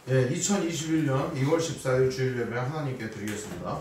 예, 2021년 2월 14일 주일 예배 하나님께 드리겠습니다.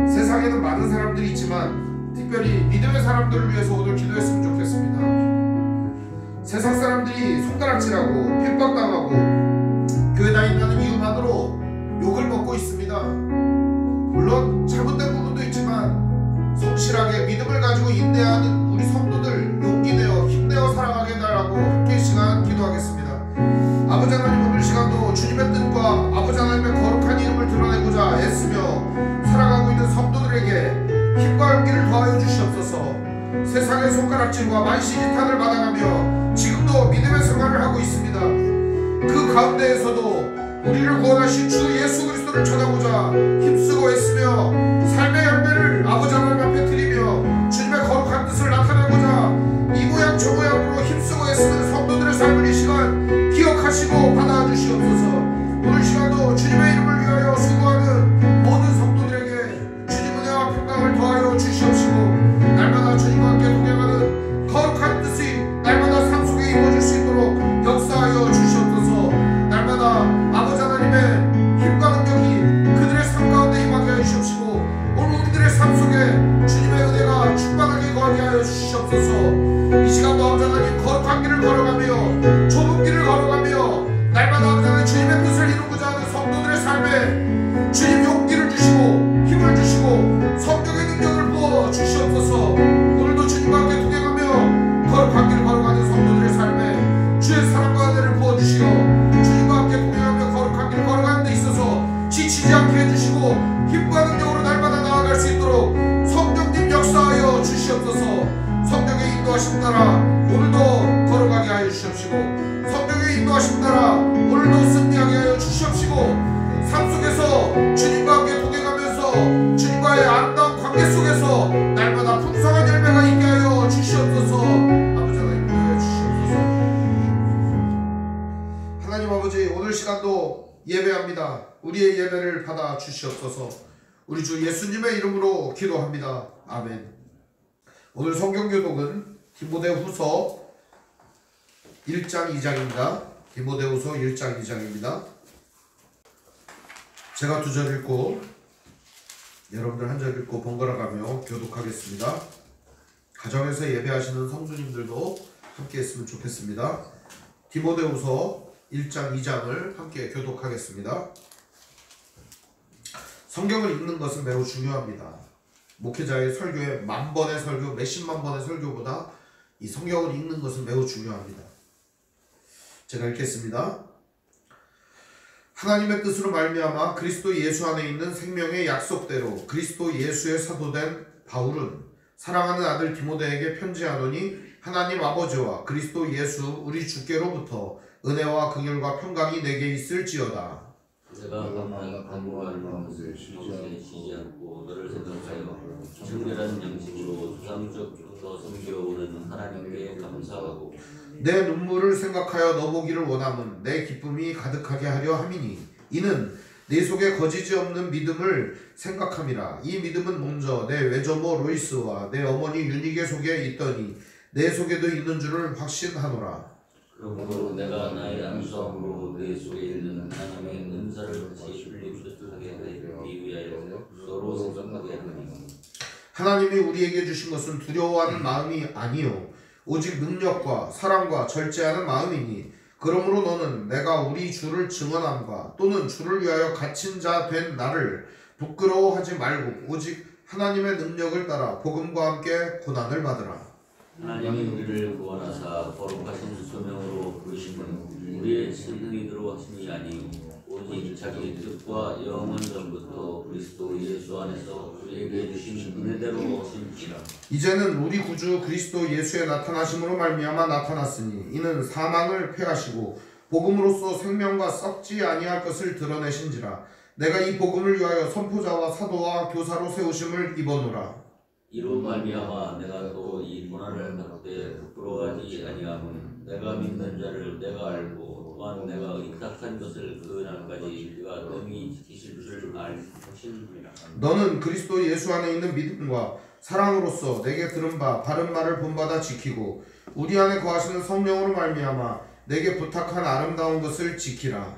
세상에는 많은 사람들이 있지만 특별히 믿음의 사람들을 위해서 오늘 기도했으면 좋겠습니다. 세상 사람들이 손가락질하고 핍박당하고 교회 다닌다는 이유만으로 욕을 먹고 있습니다. 물론 잘못된 부분도 있지만 성실하게 믿음을 가지고 인내하는 우리 성도들 용기 내어 힘내어 살아가게 해달라고 함께 시간 기도하겠습니다. 아버지 하나님, 오늘 시간도 주님의 뜻과 아버지 하나님의 거룩한 이름을 드러내고자 애쓰며 살아가고 있는 성도들에게 힘과 용기를 더하여 주시옵소서. 세상의 손가락질과 만시지탄을 받아가며 지금도 믿음의 생활을 하고 있습니다. 그 가운데에서도 우리를 구원하신 주 예수 그리스도를 전하고자 힘쓰고 애쓰며 삶의 열매를 아버지 하나님 앞에 드리며 주님의 거룩한 뜻을 나타내고자 이 모양 저 모양으로 힘쓰고 애쓰는 성도들의 삶을 이 시간 기억하시고 받아주시옵소서. 오늘 시간도 주님의 이름을 위하여 수고하는 모든 성도들에게 주님 은혜와 평강을 더하여 주시옵시고 날마다 주시옵소서. 성령의 인도하심 따라 오늘도 걸어가게 하여 주시옵시고, 성령의 인도하심 따라 오늘도 승리하게 하여 주시옵시고, 삶 속에서 주님과 함께 동행하면서 주님과의 아름다운 관계 속에서 날마다 풍성한 열매가 있게 하여 주시옵소서. 아버지 하나님 인도하여 주시옵소서. 하나님 아버지, 오늘 시간도 예배합니다. 우리의 예배를 받아 주시옵소서. 우리 주 예수님의 이름으로 기도합니다. 아멘. 오늘 성경 교독은 디모데후서 1장 2장입니다. 디모데후서 1장 2장입니다. 제가 2절 읽고 여러분들 1절 읽고 번갈아 가며 교독하겠습니다. 가정에서 예배하시는 성도님들도 함께 했으면 좋겠습니다. 디모데후서 1장 2장을 함께 교독하겠습니다. 성경을 읽는 것은 매우 중요합니다. 목회자의 설교에 만번의 설교, 몇십만 번의 설교보다 이 성경을 읽는 것은 매우 중요합니다. 제가 읽겠습니다. 하나님의 뜻으로 말미암아 그리스도 예수 안에 있는 생명의 약속대로 그리스도 예수의 사도된 바울은 사랑하는 아들 디모데에게 편지하노니, 하나님 아버지와 그리스도 예수 우리 주께로부터 은혜와 긍휼과 평강이 내게 있을지어다. 내가 간구하는 것을 쉬지 않고 너를 생각하여 정결한 양식으로 주상적부터 섬겨오는 하나님께 감사하고, 내 눈물을 생각하여 너 보기를 원함은 내 기쁨이 가득하게 하려 함이니, 이는 내 속에 거지지 없는 믿음을 생각함이라. 이 믿음은 먼저 내 외조모 로이스와 내 어머니 유니게 속에 있더니 내 속에도 있는 줄을 확신하노라. 그러므로 내가 나의 안수함으로 내 속에 있는 하나님의 은사를 다시 흘리듯하게 하기 위하여 너로 생각하게 하니, 하나님이 우리에게 주신 것은 두려워하는 마음이 아니요 오직 능력과 사랑과 절제하는 마음이니, 그러므로 너는 내가 우리 주를 증언함과 또는 주를 위하여 갇힌 자 된 나를 부끄러워하지 말고 오직 하나님의 능력을 따라 복음과 함께 고난을 받으라. 하나님이 우리를 구원하사 거룩하신 소명으로 부르시는 우리의 신의대로 하심이 아니요 오직 자기 뜻과 영원 전부터 그리스도 예수 안에서 우리에게 주신 은혜대로 하심이라. 이제는 우리 구주 그리스도 예수의 나타나심으로 말미암아 나타났으니, 이는 사망을 패하시고 복음으로써 생명과 썩지 아니할 것을 드러내신지라. 내가 이 복음을 위하여 선포자와 사도와 교사로 세우심을 입어노라. 이로 말미암아 내가 또 이 고난을 받되 부끄러워하지 아니함은 내가 믿는 자를 내가 알고 또한 내가 의탁한 것을 그 날까지 그가 능히 지키실 줄 알심이라. 너는 그리스도 예수 안에 있는 믿음과 사랑으로서 내게 들은 바 바른 말을 본받아 지키고 우리 안에 거하시는 성령으로 말미암아 내게 부탁한 아름다운 것을 지키라.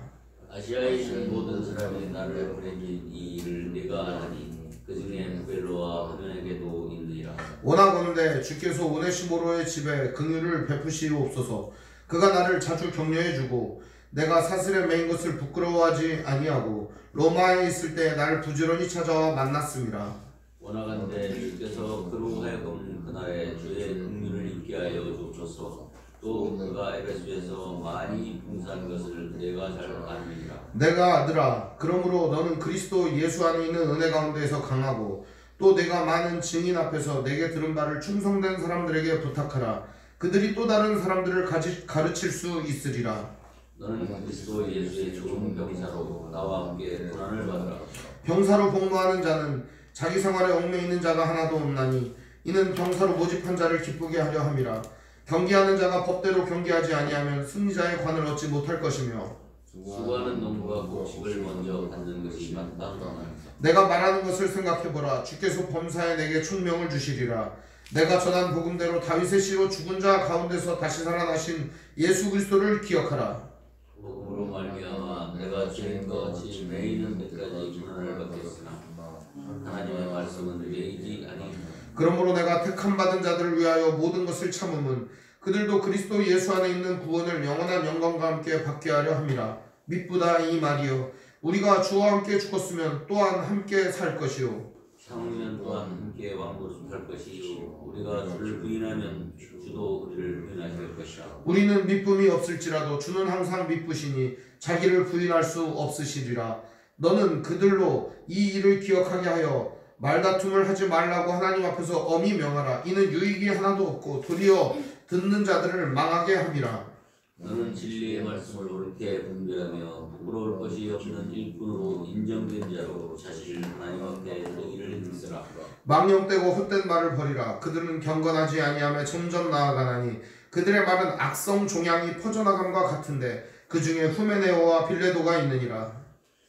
아시아에 있는 모든 사람이 나를 보내준 이 일을 내가 하니 그 중에 벨로와 하면에게도 있느니라. 원하건대 주께서 오네시모로의 집에 긍휼을 베푸시옵소서. 그가 나를 자주 격려해주고 내가 사슬에 매인 것을 부끄러워하지 아니하고 로마에 있을 때 나를 부지런히 찾아와 만났음이라. 원하건대 주께서 그로 하여금 그날에 주의 긍휼을 입게 하여 주옵소서. 또 그가 에베소에서 많이 봉사한 것을 내가 잘 아느니라. 내가 아들아, 그러므로 너는 그리스도 예수 안에 있는 은혜 가운데에서 강하고 또 내가 많은 증인 앞에서 내게 들은 바를 충성된 사람들에게 부탁하라. 그들이 또 다른 사람들을 가르칠 수 있으리라. 너는 그리스도 예수의 좋은 병사로 나와 함께 고난을 받으라. 병사로 복무하는 자는 자기 생활에 얽매이는 자가 하나도 없나니, 이는 병사로 모집한 자를 기쁘게 하려 함이라. 경기하는 자가 법대로 경기하지 아니하면 승리자의 관을 얻지 못할 것이며, 수고하는 농부가 곡식을 먼저 받는 것이 마땅하다. 내가 말하는 것을 생각해보라. 주께서 범사에 내게 총명을 주시리라. 내가 전한 복음대로 다윗의 씨로 죽은 자 가운데서 다시 살아나신 예수 그리스도를 기억하라. 복음으로 말미암아 내가 죄인과 같이 매이는 때까지 고난을 받겠으나 하나님의 말씀은 매이지 아니하니라. 그러므로 내가 택함 받은 자들을 위하여 모든 것을 참음은 그들도 그리스도 예수 안에 있는 구원을 영원한 영광과 함께 받게 하려 함이라. 미쁘다 이 말이여, 우리가 주와 함께 죽었으면 또한 함께 살 것이요 향후면 또한 함께 왕노릇할 것이요 우리가 주를 부인하면 주도 우리를 부인하실 것이라. 우리는 미쁨이 없을지라도 주는 항상 미쁘시니 자기를 부인할 수 없으시리라. 너는 그들로 이 일을 기억하게 하여 말다툼을 하지 말라고 하나님 앞에서 엄히 명하라. 이는 유익이 하나도 없고 도리어 듣는 자들을 망하게 함이라. 너는 진리의 말씀을 옳게 분별하며 부끄러울 것이 없는 일꾼으로 인정된 자로 자신을 하나님 앞에 너희를 힘쓰라. 망령되고 헛된 말을 버리라. 그들은 경건하지 아니하며 점점 나아가나니 그들의 말은 악성 종양이 퍼져나감과 같은데 그 중에 후메네오와 빌레도가 있느니라.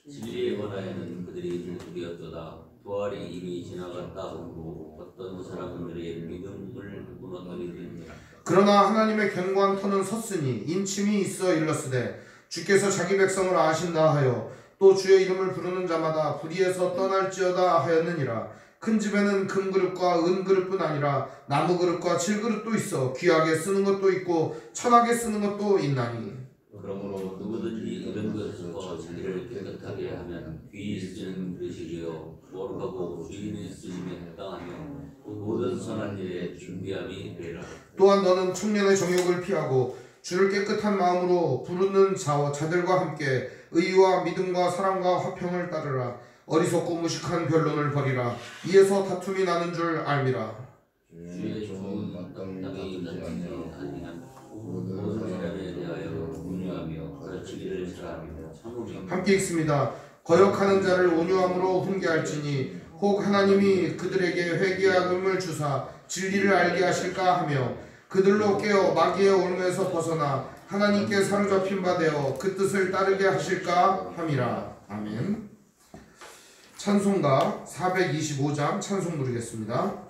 진리에 관하여는 그들이 둘이었도다. 부활이 이미 지나갔다 하고 어떤 사람들의 믿음을 무너뜨리느니라. 그러나 하나님의 견고한 터는 섰으니 인침이 있어 일렀으되 주께서 자기 백성을 아신다 하여 또 주의 이름을 부르는 자마다 불의에서 떠날지어다 하였느니라. 큰 집에는 금그릇과 은그릇뿐 아니라 나무그릇과 질그릇도 있어 귀하게 쓰는 것도 있고 천하게 쓰는 것도 있나니. 그러므로 누구든지 이런 것과 자기를 깨끗하게 하면 귀히 쓰는 그릇이요 거룩하고 주인의 쓰임에 해당하며 모든 선한 일에 준비함이 되라. 또한 너는 청년의 정욕을 피하고 주를 깨끗한 마음으로 부르는 자들과 함께 의와 믿음과 사랑과 화평을 따르라. 어리석고 무식한 변론을 버리라. 이에서 다툼이 나는 줄 알미라. 주의 좋은 땅에 있는 아니한 모든 사람에 대하여 온유하며 가르치기를 잘하며 참으며 함께 읽습니다. 거역하는 자를 온유함으로 훈계할지니 혹 하나님이 그들에게 회개함을 주사 진리를 알게 하실까 하며 그들로 깨어 마귀의 올무에서 벗어나 하나님께 사로잡힌 바 되어 그 뜻을 따르게 하실까 함이라. 아멘. 찬송가 425장 찬송 부르겠습니다.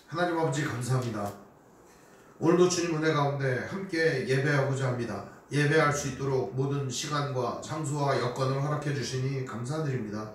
하나님 아버지 감사합니다. 오늘도 주님 은혜 가운데 함께 예배하고자 합니다. 예배할 수 있도록 모든 시간과 장소와 여건을 허락해 주시니 감사드립니다.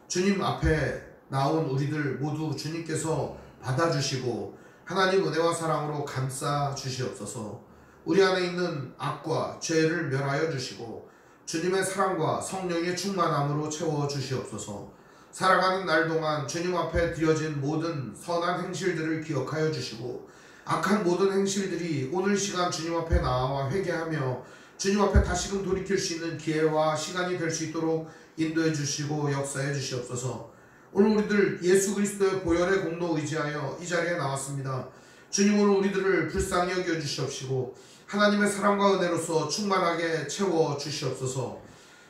주님 앞에 나온 우리들 모두 주님께서 받아주시고 하나님 은혜와 사랑으로 감싸 주시옵소서. 우리 안에 있는 악과 죄를 멸하여 주시고 주님의 사랑과 성령의 충만함으로 채워 주시옵소서. 살아가는 날 동안 주님 앞에 드려진 모든 선한 행실들을 기억하여 주시고 악한 모든 행실들이 오늘 시간 주님 앞에 나와 회개하며 주님 앞에 다시금 돌이킬 수 있는 기회와 시간이 될 수 있도록 인도해 주시고 역사해 주시옵소서. 오늘 우리들 예수 그리스도의 보혈의 공로 의지하여 이 자리에 나왔습니다. 주님 오늘 우리들을 불쌍히 여겨 주시옵시고 하나님의 사랑과 은혜로서 충만하게 채워 주시옵소서.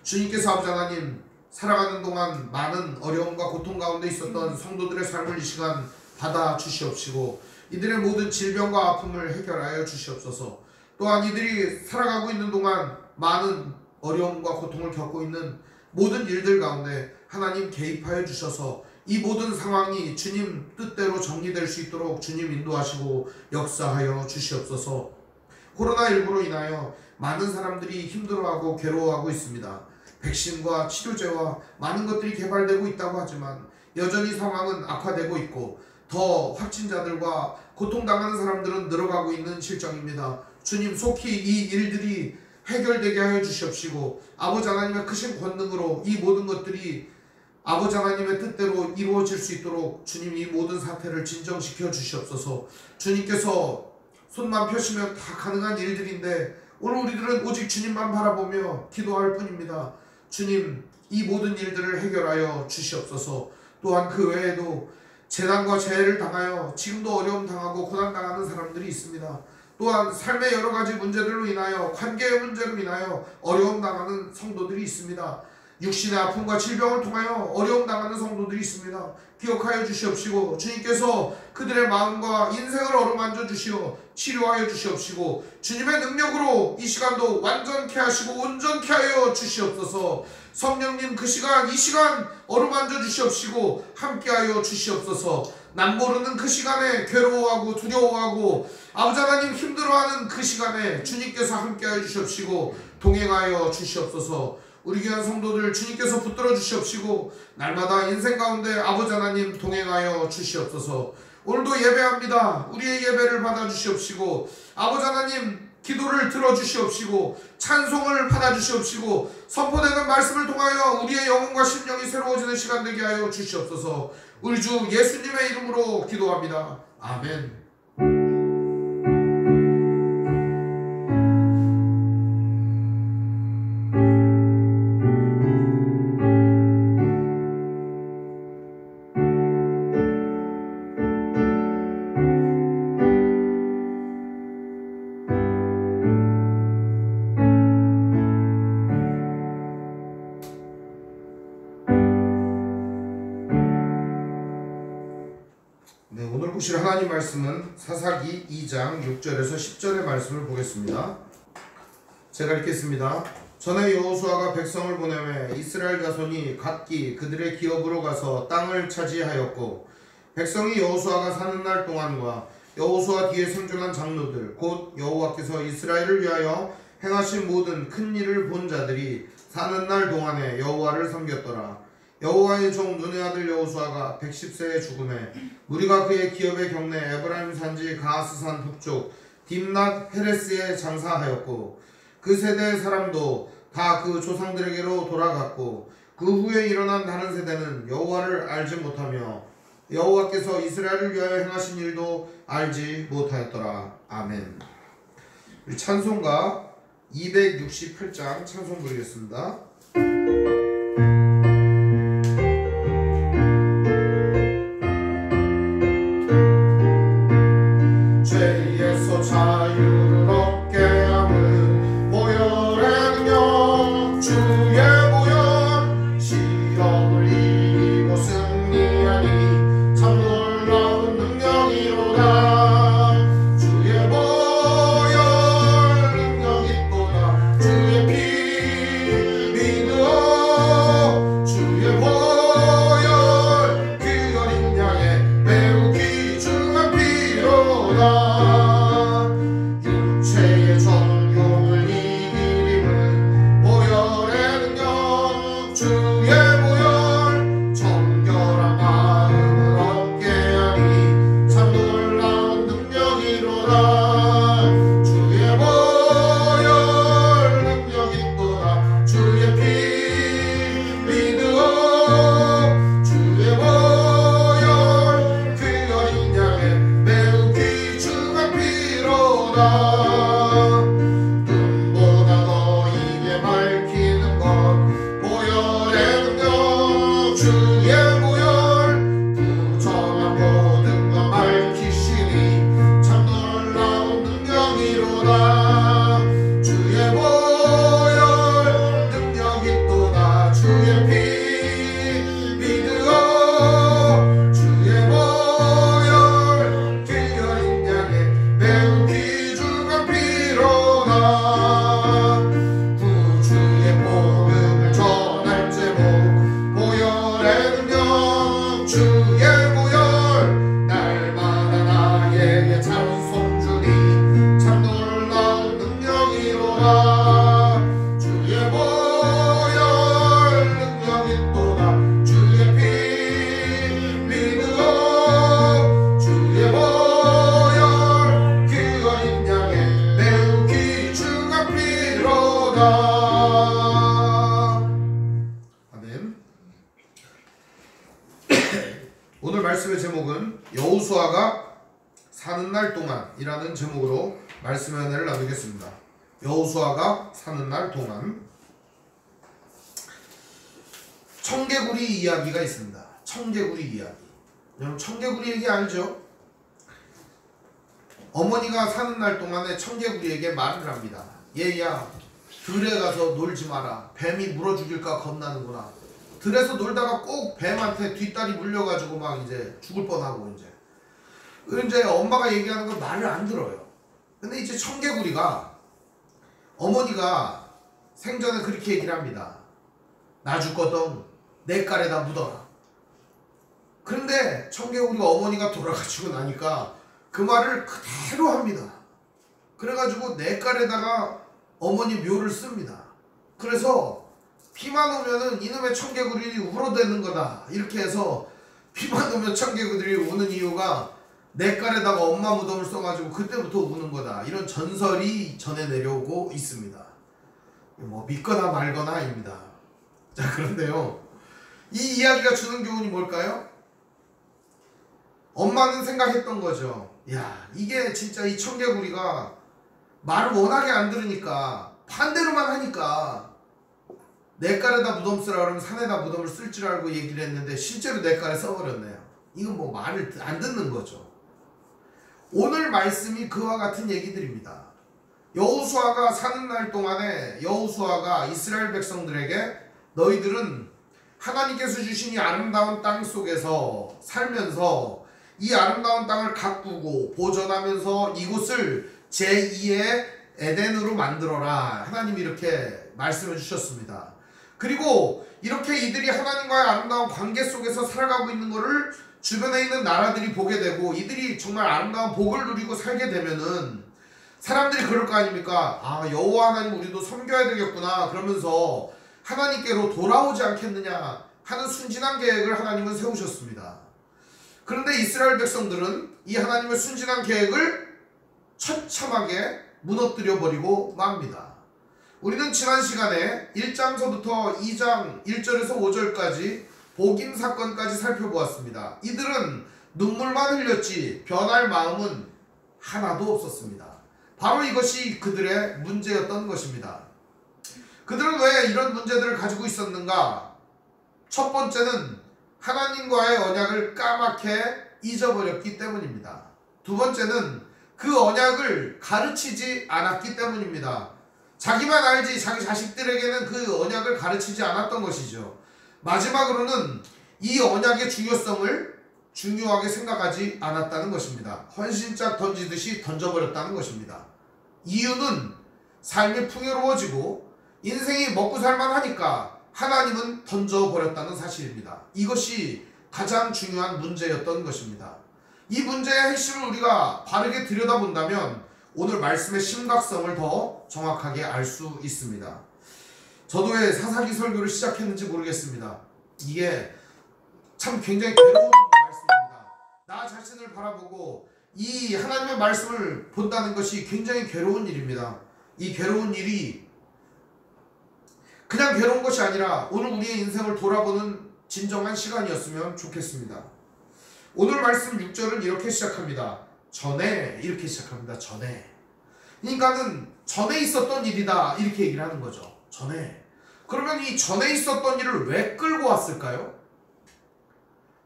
주님께서 아버지 하나님 살아가는 동안 많은 어려움과 고통 가운데 있었던 성도들의 삶을 이 시간 받아 주시옵시고 이들의 모든 질병과 아픔을 해결하여 주시옵소서. 또한 이들이 살아가고 있는 동안 많은 어려움과 고통을 겪고 있는 모든 일들 가운데 하나님 개입하여 주셔서 이 모든 상황이 주님 뜻대로 정리될 수 있도록 주님 인도하시고 역사하여 주시옵소서. 코로나19로 인하여 많은 사람들이 힘들어하고 괴로워하고 있습니다. 백신과 치료제와 많은 것들이 개발되고 있다고 하지만 여전히 상황은 악화되고 있고 더 확진자들과 고통당하는 사람들은 늘어가고 있는 실정입니다. 주님, 속히 이 일들이 해결되게 하여 주시옵시고 아버지 하나님의 크신 권능으로 이 모든 것들이 아버지 하나님의 뜻대로 이루어질 수 있도록 주님 이 모든 사태를 진정시켜 주시옵소서. 주님께서 손만 펴시면 다 가능한 일들인데 오늘 우리들은 오직 주님만 바라보며 기도할 뿐입니다. 주님, 이 모든 일들을 해결하여 주시옵소서. 또한 그 외에도 재난과 재해를 당하여 지금도 어려움 당하고 고난 당하는 사람들이 있습니다. 또한 삶의 여러 가지 문제들로 인하여 관계의 문제로 인하여 어려움 당하는 성도들이 있습니다. 육신의 아픔과 질병을 통하여 어려움 당하는 성도들이 있습니다. 기억하여 주시옵시고 주님께서 그들의 마음과 인생을 어루만져 주시어 치료하여 주시옵시고 주님의 능력으로 이 시간도 완전케 하시고 온전케 하여 주시옵소서. 성령님, 그 시간 이 시간 어루만져 주시옵시고 함께하여 주시옵소서. 남모르는 그 시간에 괴로워하고 두려워하고 아버지 하나님 힘들어하는 그 시간에 주님께서 함께하여 주시옵시고 동행하여 주시옵소서. 우리 귀한 성도들 주님께서 붙들어 주시옵시고 날마다 인생 가운데 아버지 하나님 동행하여 주시옵소서. 오늘도 예배합니다. 우리의 예배를 받아 주시옵시고 아버지 하나님 기도를 들어 주시옵시고 찬송을 받아 주시옵시고 선포되는 말씀을 통하여 우리의 영혼과 심령이 새로워지는 시간 되게 하여 주시옵소서. 우리 주 예수님의 이름으로 기도합니다. 아멘. 오늘 보실 하나님 말씀은 사사기 2장 6절에서 10절의 말씀을 보겠습니다. 제가 읽겠습니다. 전에 여호수아가 백성을 보내매 이스라엘 자손이 각기 그들의 기업으로 가서 땅을 차지하였고 백성이 여호수아가 사는 날 동안과 여호수아 뒤에 생존한 장로들 곧 여호와께서 이스라엘을 위하여 행하신 모든 큰 일을 본 자들이 사는 날 동안에 여호와를 섬겼더라. 여호와의 종 눈의 아들 여호수아가 110세에 죽음에 무리가 그의 기업의 경내 에브라임 산지 가하스산 북쪽 딥낫 헤레스에 장사하였고 그 세대의 사람도 다 그 조상들에게로 돌아갔고 그 후에 일어난 다른 세대는 여호와를 알지 못하며 여호와께서 이스라엘을 위하여 행하신 일도 알지 못하였더라. 아멘. 우리 찬송가 268장 찬송 부르겠습니다. 죄에서 자유를 얻게 함은 보혈의 능력 주의 보혈 시험을 이기고 승리하니 참 놀라운 능력이로다. 주의 보혈 능력 있도다. 주의 피 믿으오. 주의 보혈 그 어린 양의 매우 귀중한 피로다. 육체의 정욕을 이기림은 보혈의 능력 주의 보혈 정결한 마음을 얻게 하니 참 놀라운 능력이로다. 주의 보혈 능력 있도다. 주의 피 믿으오. 주의 보혈 그 어린 양의 매우 귀중한 피로다. 눈보다 더 입에 밝히는 것 보혈의 능력 주의 보혈 부정한 모든 것 밝히시니 참 놀라운 능력이로다. 주의 보혈 능력 있도다. 주의 피 믿으오. 주의 보혈 그 어린 양의 매우 귀중한 피로다. 구주의 복음을 전할 제목 보혈의 능력 주의 보혈 날마다 나에게 찬송 주니 참 놀라운 동안이라는 제목으로 말씀 은혜를 나누겠습니다. 여호수아가 사는 날 동안. 청개구리 이야기가 있습니다. 청개구리 이야기. 여러분 청개구리 얘기 알죠? 어머니가 사는 날 동안에 청개구리에게 말을 합니다. 얘야, 들에 가서 놀지 마라. 뱀이 물어 죽일까 겁나는구나. 들에서 놀다가 꼭 뱀한테 뒷다리 물려가지고 막 이제 죽을 뻔하고 이제 엄마가 얘기하는 건 말을 안 들어요. 근데 이제 청개구리가 어머니가 생전에 그렇게 얘기를 합니다. 나 죽거든 내 깔에다 묻어라. 그런데 청개구리가 어머니가 돌아가시고 나니까 그 말을 그대로 합니다. 그래가지고 내 깔에다가 어머니 묘를 씁니다. 그래서 피만 오면은 이놈의 청개구리 울어대는 거다 이렇게 해서 피만 오면 청개구리들이 우는 이유가 내 깔에다가 엄마 무덤을 써가지고 그때부터 우는 거다 이런 전설이 전해 내려오고 있습니다. 뭐 믿거나 말거나 아닙니다. 자, 그런데요, 이 이야기가 주는 교훈이 뭘까요? 엄마는 생각했던 거죠. 야, 이게 진짜 이 청개구리가 말을 워낙에 안 들으니까 반대로만 하니까 내 깔에다 무덤 쓰라 그러면 산에다 무덤을 쓸 줄 알고 얘기를 했는데 실제로 내 깔에 써버렸네요. 이건 뭐 말을 안 듣는 거죠. 오늘 말씀이 그와 같은 얘기들입니다. 여호수아가 사는 날 동안에 여호수아가 이스라엘 백성들에게 너희들은 하나님께서 주신 이 아름다운 땅 속에서 살면서 이 아름다운 땅을 가꾸고 보존하면서 이곳을 제2의 에덴으로 만들어라. 하나님이 이렇게 말씀해 주셨습니다. 그리고 이렇게 이들이 하나님과의 아름다운 관계 속에서 살아가고 있는 것을 주변에 있는 나라들이 보게 되고 이들이 정말 아름다운 복을 누리고 살게 되면은 사람들이 그럴 거 아닙니까? 아, 여호와 하나님 우리도 섬겨야 되겠구나 그러면서 하나님께로 돌아오지 않겠느냐 하는 순진한 계획을 하나님은 세우셨습니다. 그런데 이스라엘 백성들은 이 하나님의 순진한 계획을 처참하게 무너뜨려 버리고 맙니다. 우리는 지난 시간에 1장서부터 2장 1절에서 5절까지 복임 사건까지 살펴보았습니다. 이들은 눈물만 흘렸지 변할 마음은 하나도 없었습니다. 바로 이것이 그들의 문제였던 것입니다. 그들은 왜 이런 문제들을 가지고 있었는가? 첫 번째는 하나님과의 언약을 까맣게 잊어버렸기 때문입니다. 두 번째는 그 언약을 가르치지 않았기 때문입니다. 자기만 알지 자기 자식들에게는 그 언약을 가르치지 않았던 것이죠. 마지막으로는 이 언약의 중요성을 중요하게 생각하지 않았다는 것입니다. 헌신짝 던지듯이 던져버렸다는 것입니다. 이유는 삶이 풍요로워지고 인생이 먹고 살만하니까 하나님은 던져버렸다는 사실입니다. 이것이 가장 중요한 문제였던 것입니다. 이 문제의 핵심을 우리가 바르게 들여다본다면 오늘 말씀의 심각성을 더 정확하게 알 수 있습니다. 저도 왜 사사기 설교를 시작했는지 모르겠습니다. 이게 참 굉장히 괴로운 말씀입니다. 나 자신을 바라보고 이 하나님의 말씀을 본다는 것이 굉장히 괴로운 일입니다. 이 괴로운 일이 그냥 괴로운 것이 아니라 오늘 우리의 인생을 돌아보는 진정한 시간이었으면 좋겠습니다. 오늘 말씀 6절은 이렇게 시작합니다. 전에 이렇게 시작합니다. 전에. 그러니까는 전에 있었던 일이다 이렇게 얘기를 하는 거죠. 전에. 그러면 이 전에 있었던 일을 왜 끌고 왔을까요?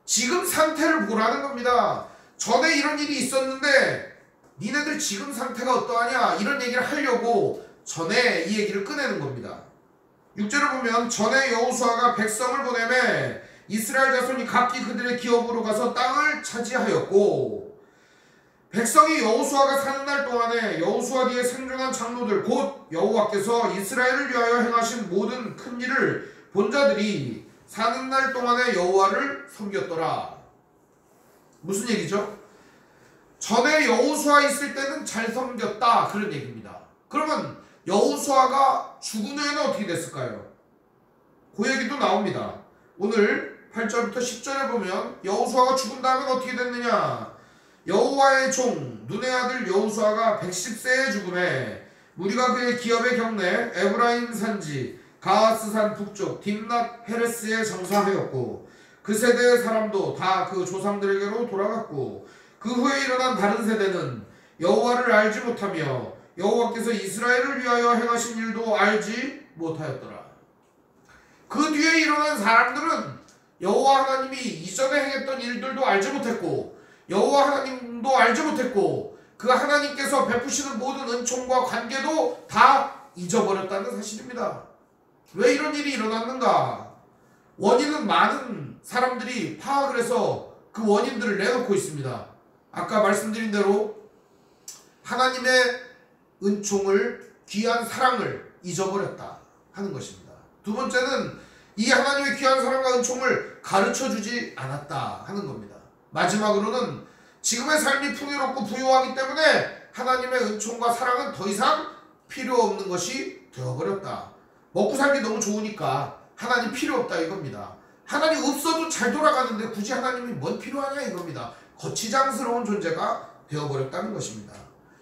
지금 상태를 보라는 겁니다. 전에 이런 일이 있었는데 니네들 지금 상태가 어떠하냐 이런 얘기를 하려고 전에 이 얘기를 꺼내는 겁니다. 6절을 보면 전에 여호수아가 백성을 보내매 이스라엘 자손이 각기 그들의 기업으로 가서 땅을 차지하였고 백성이 여호수아가 사는 날 동안에 여호수아 뒤에 생존한 장로들 곧 여호와께서 이스라엘을 위하여 행하신 모든 큰 일을 본 자들이 사는 날 동안에 여호와를 섬겼더라. 무슨 얘기죠? 전에 여호수아 있을 때는 잘 섬겼다 그런 얘기입니다. 그러면 여호수아가 죽은 후에는 어떻게 됐을까요? 그 얘기도 나옵니다. 오늘 8절부터 10절에 보면 여호수아가 죽은 다음엔 어떻게 됐느냐? 여호와의 종 눈의 아들 여호수아가 110세에 죽음에 무리가 그의 기업의 경내 에브라임 산지 가하스산 북쪽 딥낫 헤레스에 장사하였고 그 세대의 사람도 다 그 조상들에게로 돌아갔고 그 후에 일어난 다른 세대는 여호와를 알지 못하며 여호와께서 이스라엘을 위하여 행하신 일도 알지 못하였더라. 그 뒤에 일어난 사람들은 여호와 하나님이 이전에 행했던 일들도 알지 못했고 여호와 하나님도 알지 못했고 그 하나님께서 베푸시는 모든 은총과 관계도 다 잊어버렸다는 사실입니다. 왜 이런 일이 일어났는가? 원인은 많은 사람들이 파악을 해서 그 원인들을 내놓고 있습니다. 아까 말씀드린 대로 하나님의 은총을, 귀한 사랑을 잊어버렸다 하는 것입니다. 두 번째는 이 하나님의 귀한 사랑과 은총을 가르쳐주지 않았다 하는 겁니다. 마지막으로는 지금의 삶이 풍요롭고 부유하기 때문에 하나님의 은총과 사랑은 더 이상 필요 없는 것이 되어버렸다. 먹고 살기 너무 좋으니까 하나님 필요 없다 이겁니다. 하나님 없어도 잘 돌아가는데 굳이 하나님이 뭔 필요하냐 이겁니다. 거치장스러운 존재가 되어버렸다는 것입니다.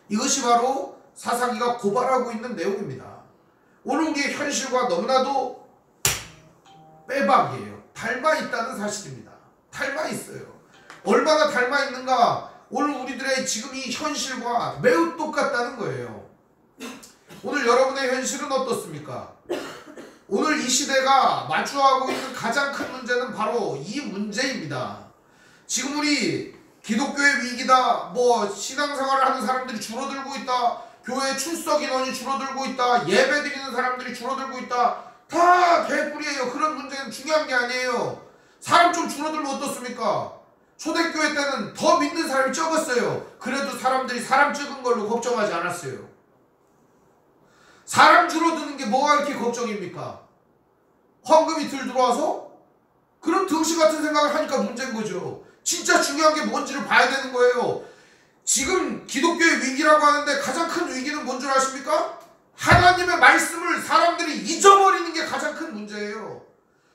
이것이 바로 사사기가 고발하고 있는 내용입니다. 오늘 우리의 현실과 너무나도 빼박이에요. 닮아 있다는 사실입니다. 닮아 있어요. 얼마나 닮아 있는가? 오늘 우리들의 지금 이 현실과 매우 똑같다는 거예요. 오늘 여러분의 현실은 어떻습니까? 오늘 이 시대가 마주하고 있는 가장 큰 문제는 바로 이 문제입니다. 지금 우리 기독교의 위기다, 신앙생활을 하는 사람들이 줄어들고 있다, 교회 출석 인원이 줄어들고 있다, 예배 드리는 사람들이 줄어들고 있다, 다 개뿔이에요. 그런 문제는 중요한 게 아니에요. 사람 좀 줄어들면 어떻습니까? 초대교회 때는 더 믿는 사람이 적었어요. 그래도 사람들이 사람 적은 걸로 걱정하지 않았어요. 사람 줄어드는 게 뭐가 이렇게 걱정입니까? 헌금이 덜 들어와서? 그런 등신 같은 생각을 하니까 문제인 거죠. 진짜 중요한 게 뭔지를 봐야 되는 거예요. 지금 기독교의 위기라고 하는데 가장 큰 위기는 뭔 줄 아십니까? 하나님의 말씀을 사람들이 잊어버리는 게 가장 큰 문제예요.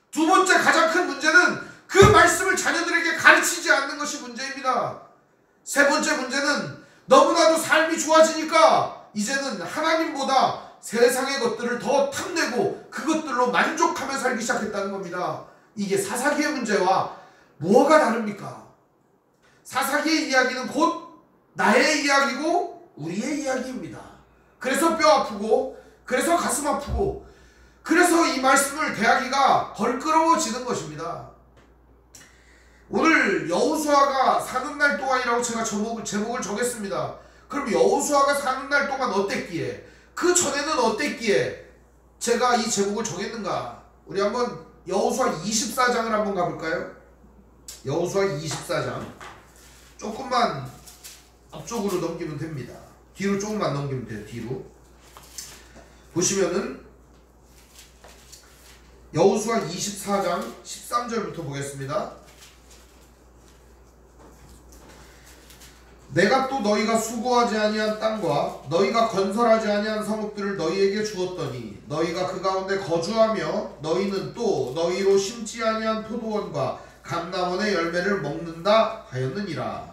두 번째 가장 큰 문제는 그 말씀을 자녀들에게 가르치지 않는 것이 문제입니다. 세 번째 문제는 너무나도 삶이 좋아지니까 이제는 하나님보다 세상의 것들을 더 탐내고 그것들로 만족하며 살기 시작했다는 겁니다. 이게 사사기의 문제와 뭐가 다릅니까? 사사기의 이야기는 곧 나의 이야기고 우리의 이야기입니다. 그래서 뼈 아프고 그래서 가슴 아프고 그래서 이 말씀을 대하기가 걸끄러워지는 것입니다. 오늘 여호수아가 사는 날 동안이라고 제가 제목을 정했습니다. 그럼 여호수아가 사는 날 동안 어땠기에, 그 전에는 어땠기에 제가 이 제목을 정했는가? 우리 한번 여호수아 24장을 한번 가볼까요? 여호수아 24장 조금만 앞쪽으로 넘기면 됩니다. 뒤로 조금만 넘기면 돼요. 뒤로 보시면은 여호수아 24장 13절부터 보겠습니다. 내가 또 너희가 수고하지 아니한 땅과 너희가 건설하지 아니한 성읍들을 너희에게 주었더니 너희가 그 가운데 거주하며 너희는 또 너희로 심지 아니한 포도원과 감람원의 열매를 먹는다 하였느니라.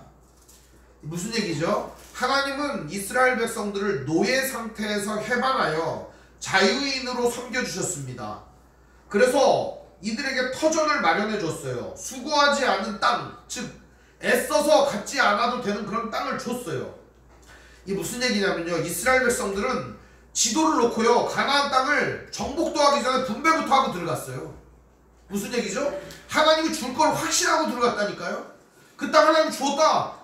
무슨 얘기죠? 하나님은 이스라엘 백성들을 노예 상태에서 해방하여 자유인으로 섬겨주셨습니다. 그래서 이들에게 터전을 마련해 줬어요. 수고하지 않은 땅, 즉 애써서 갖지 않아도 되는 그런 땅을 줬어요. 이게 무슨 얘기냐면요, 이스라엘 백성들은 지도를 놓고요 가나안 땅을 정복도 하기 전에 분배부터 하고 들어갔어요. 무슨 얘기죠? 하나님이 줄 걸 확신하고 들어갔다니까요. 그 땅 하나님 주었다,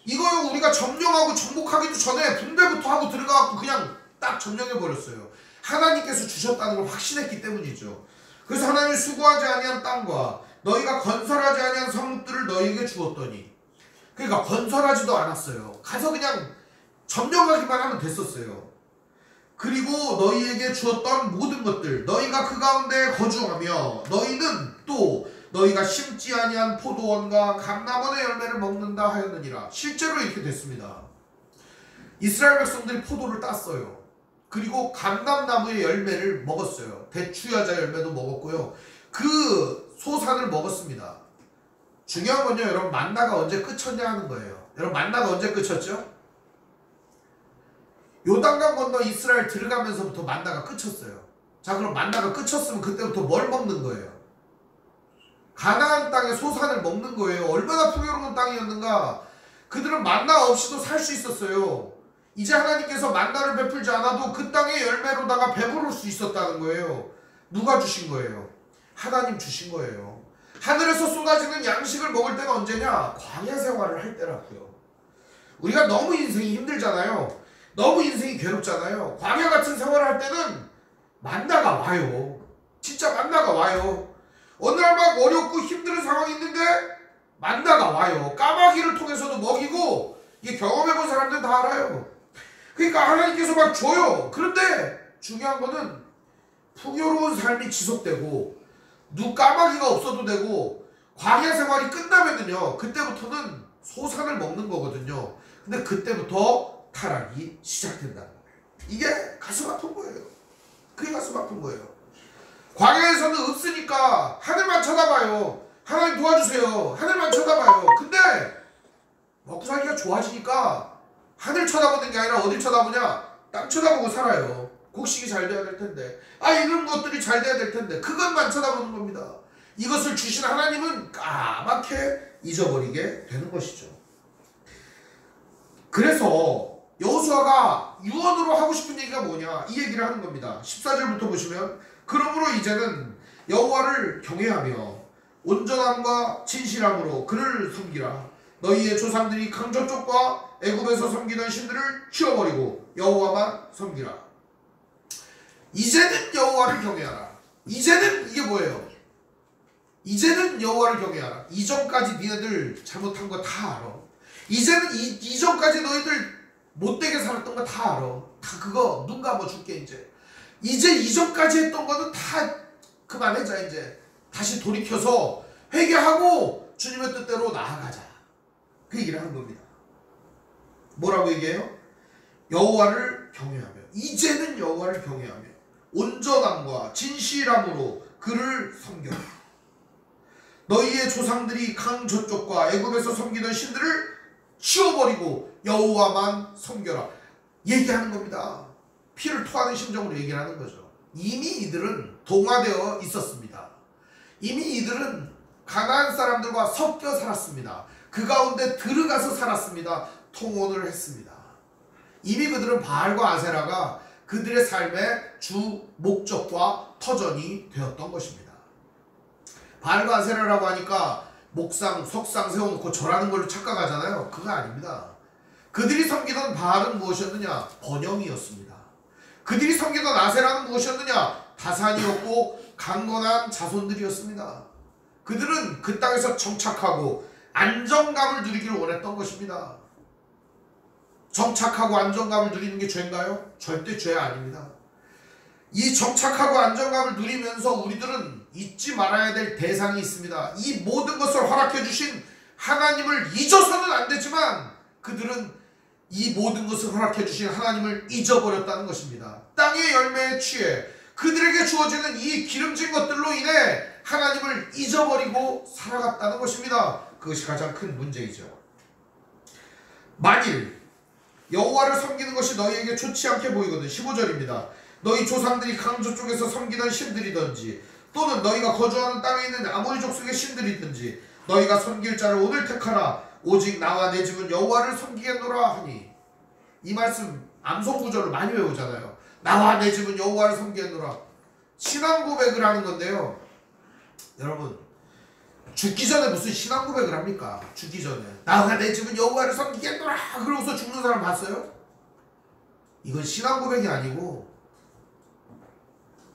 이거요 우리가 점령하고 정복하기도 전에 분배부터 하고 들어가갖고 그냥 딱 점령해버렸어요. 하나님께서 주셨다는 걸 확신했기 때문이죠. 그래서 하나님이 수고하지 아니한 땅과 너희가 건설하지 아니한 성읍들을 너희에게 주었더니, 그러니까 건설하지도 않았어요. 가서 그냥 점령하기만 하면 됐었어요. 그리고 너희에게 주었던 모든 것들, 너희가 그 가운데 거주하며 너희는 또 너희가 심지 아니한 포도원과 감람원의 열매를 먹는다 하였느니라. 실제로 이렇게 됐습니다. 이스라엘 백성들이 포도를 땄어요. 그리고 감람나무의 열매를 먹었어요. 대추야자 열매도 먹었고요. 그 소산을 먹었습니다. 중요한 건요, 여러분, 만나가 언제 끝쳤냐 하는 거예요. 여러분, 만나가 언제 끝쳤죠? 요단강 건너 이스라엘 들어가면서부터 만나가 끝쳤어요. 자, 그럼 만나가 끝쳤으면 그때부터 뭘 먹는 거예요? 가나안 땅의 소산을 먹는 거예요. 얼마나 풍요로운 땅이었는가. 그들은 만나 없이도 살 수 있었어요. 이제 하나님께서 만나를 베풀지 않아도 그 땅의 열매로다가 배부를 수 있었다는 거예요. 누가 주신 거예요? 하나님 주신 거예요. 하늘에서 쏟아지는 양식을 먹을 때가 언제냐? 광야 생활을 할 때라고요. 우리가 너무 인생이 힘들잖아요. 너무 인생이 괴롭잖아요. 광야 같은 생활을 할 때는 만나가 와요. 진짜 만나가 와요. 어느 날 막 어렵고 힘든 상황이 있는데 만나가 와요. 까마귀를 통해서도 먹이고, 이게 경험해본 사람들은 다 알아요. 그러니까 하나님께서 막 줘요. 그런데 중요한 거는 풍요로운 삶이 지속되고 까마귀가 없어도 되고 광야 생활이 끝나면은요, 그때부터는 소산을 먹는 거거든요. 근데 그때부터 타락이 시작된다는 거예요. 이게 가슴 아픈 거예요. 그게 가슴 아픈 거예요. 광야에서는 없으니까 하늘만 쳐다봐요. 하나님 도와주세요. 하늘만 쳐다봐요. 근데 먹고 살기가 좋아지니까 하늘 쳐다보는 게 아니라 어딜 쳐다보냐? 땅 쳐다보고 살아요. 곡식이 잘 돼야 될 텐데, 이런 것들이 잘 돼야 될 텐데 그것만 쳐다보는 겁니다. 이것을 주신 하나님은 까맣게 잊어버리게 되는 것이죠. 그래서 여호수아가 유언으로 하고 싶은 얘기가 뭐냐, 이 얘기를 하는 겁니다. 14절부터 보시면, 그러므로 이제는 여호와를 경외하며 온전함과 진실함으로 그를 섬기라. 너희의 조상들이 강저쪽과 애굽에서 섬기던 신들을 치워버리고 여호와만 섬기라. 이제는 여호와를 경외하라. 이제는 이게 뭐예요? 이제는 여호와를 경외하라. 이전까지 니네들 잘못한 거 다 알아. 이제는 이전까지 너희들 못되게 살았던 거 다 알아. 다 그거 눈 감아줄게. 이제 이전까지 했던 거는 다 그만하자. 이제 다시 돌이켜서 회개하고 주님의 뜻대로 나아가자. 그 얘기를 하는 겁니다. 뭐라고 얘기해요? 여호와를 경외하며, 이제는 여호와를 경외하며 온전함과 진실함으로 그를 섬겨라. 너희의 조상들이 강 저쪽과 애굽에서 섬기던 신들을 치워버리고 여호와만 섬겨라. 얘기하는 겁니다. 피를 토하는 심정으로 얘기를 하는 거죠. 이미 이들은 동화되어 있었습니다. 이미 이들은 가나안 사람들과 섞여 살았습니다. 그 가운데 들어가서 살았습니다. 통혼을 했습니다. 이미 그들은 바알과 아세라가 그들의 삶의 주 목적과 터전이 되었던 것입니다. 바알과 아세라라고 하니까 목상, 석상 세워놓고 절하는 걸로 착각하잖아요. 그거 아닙니다. 그들이 섬기던 바알은 무엇이었느냐? 번영이었습니다. 그들이 섬기던 아세라는 무엇이었느냐? 다산이었고 강건한 자손들이었습니다. 그들은 그 땅에서 정착하고 안정감을 누리기를 원했던 것입니다. 정착하고 안정감을 누리는 게 죄인가요? 절대 죄 아닙니다. 이 정착하고 안정감을 누리면서 우리들은 잊지 말아야 될 대상이 있습니다. 이 모든 것을 허락해 주신 하나님을 잊어서는 안 되지만 그들은 이 모든 것을 허락해 주신 하나님을 잊어버렸다는 것입니다. 땅의 열매에 취해 그들에게 주어지는 이 기름진 것들로 인해 하나님을 잊어버리고 살아갔다는 것입니다. 그것이 가장 큰 문제이죠. 만일 여호와를 섬기는 것이 너희에게 좋지 않게 보이거든. 15절입니다. 너희 조상들이 강저 쪽에서 섬기던 신들이든지 또는 너희가 거주하는 땅에 있는 아모리 족속의 신들이든지 너희가 섬길 자를 오늘 택하라. 오직 나와 내 집은 여호와를 섬기겠노라 하니. 이 말씀 암송구절로 많이 외우잖아요. 나와 내 집은 여호와를 섬기겠노라. 신앙 고백을 하는 건데요. 여러분, 죽기 전에 무슨 신앙 고백을 합니까? 죽기 전에 나와 내 집은 여호와를 섬기겠노라 그러고서 죽는 사람 봤어요? 이건 신앙 고백이 아니고,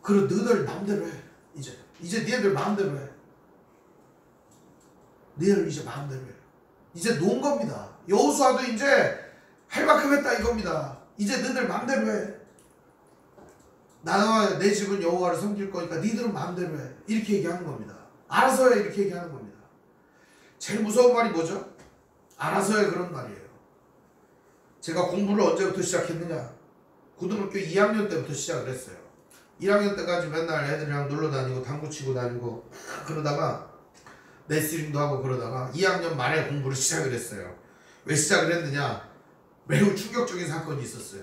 그럼 너희들 마음대로 해. 이제 니네들 마음대로 해. 니네들 이제 마음대로 해. 이제 놓은 겁니다. 여호수아도 이제 할 만큼 했다 이겁니다. 이제 너희들 마음대로 해. 나와 내 집은 여호와를 섬길 거니까 니들은 마음대로 해. 이렇게 얘기하는 겁니다. 알아서 해. 이렇게 얘기하는 겁니다. 제일 무서운 말이 뭐죠? 알아서 해. 그런 말이에요. 제가 공부를 언제부터 시작했느냐? 고등학교 2학년 때부터 시작을 했어요. 1학년 때까지 맨날 애들이랑 놀러 다니고 당구 치고 다니고 그러다가 레슬링도 하고 그러다가 2학년 말에 공부를 시작을 했어요. 왜 시작을 했느냐? 매우 충격적인 사건이 있었어요.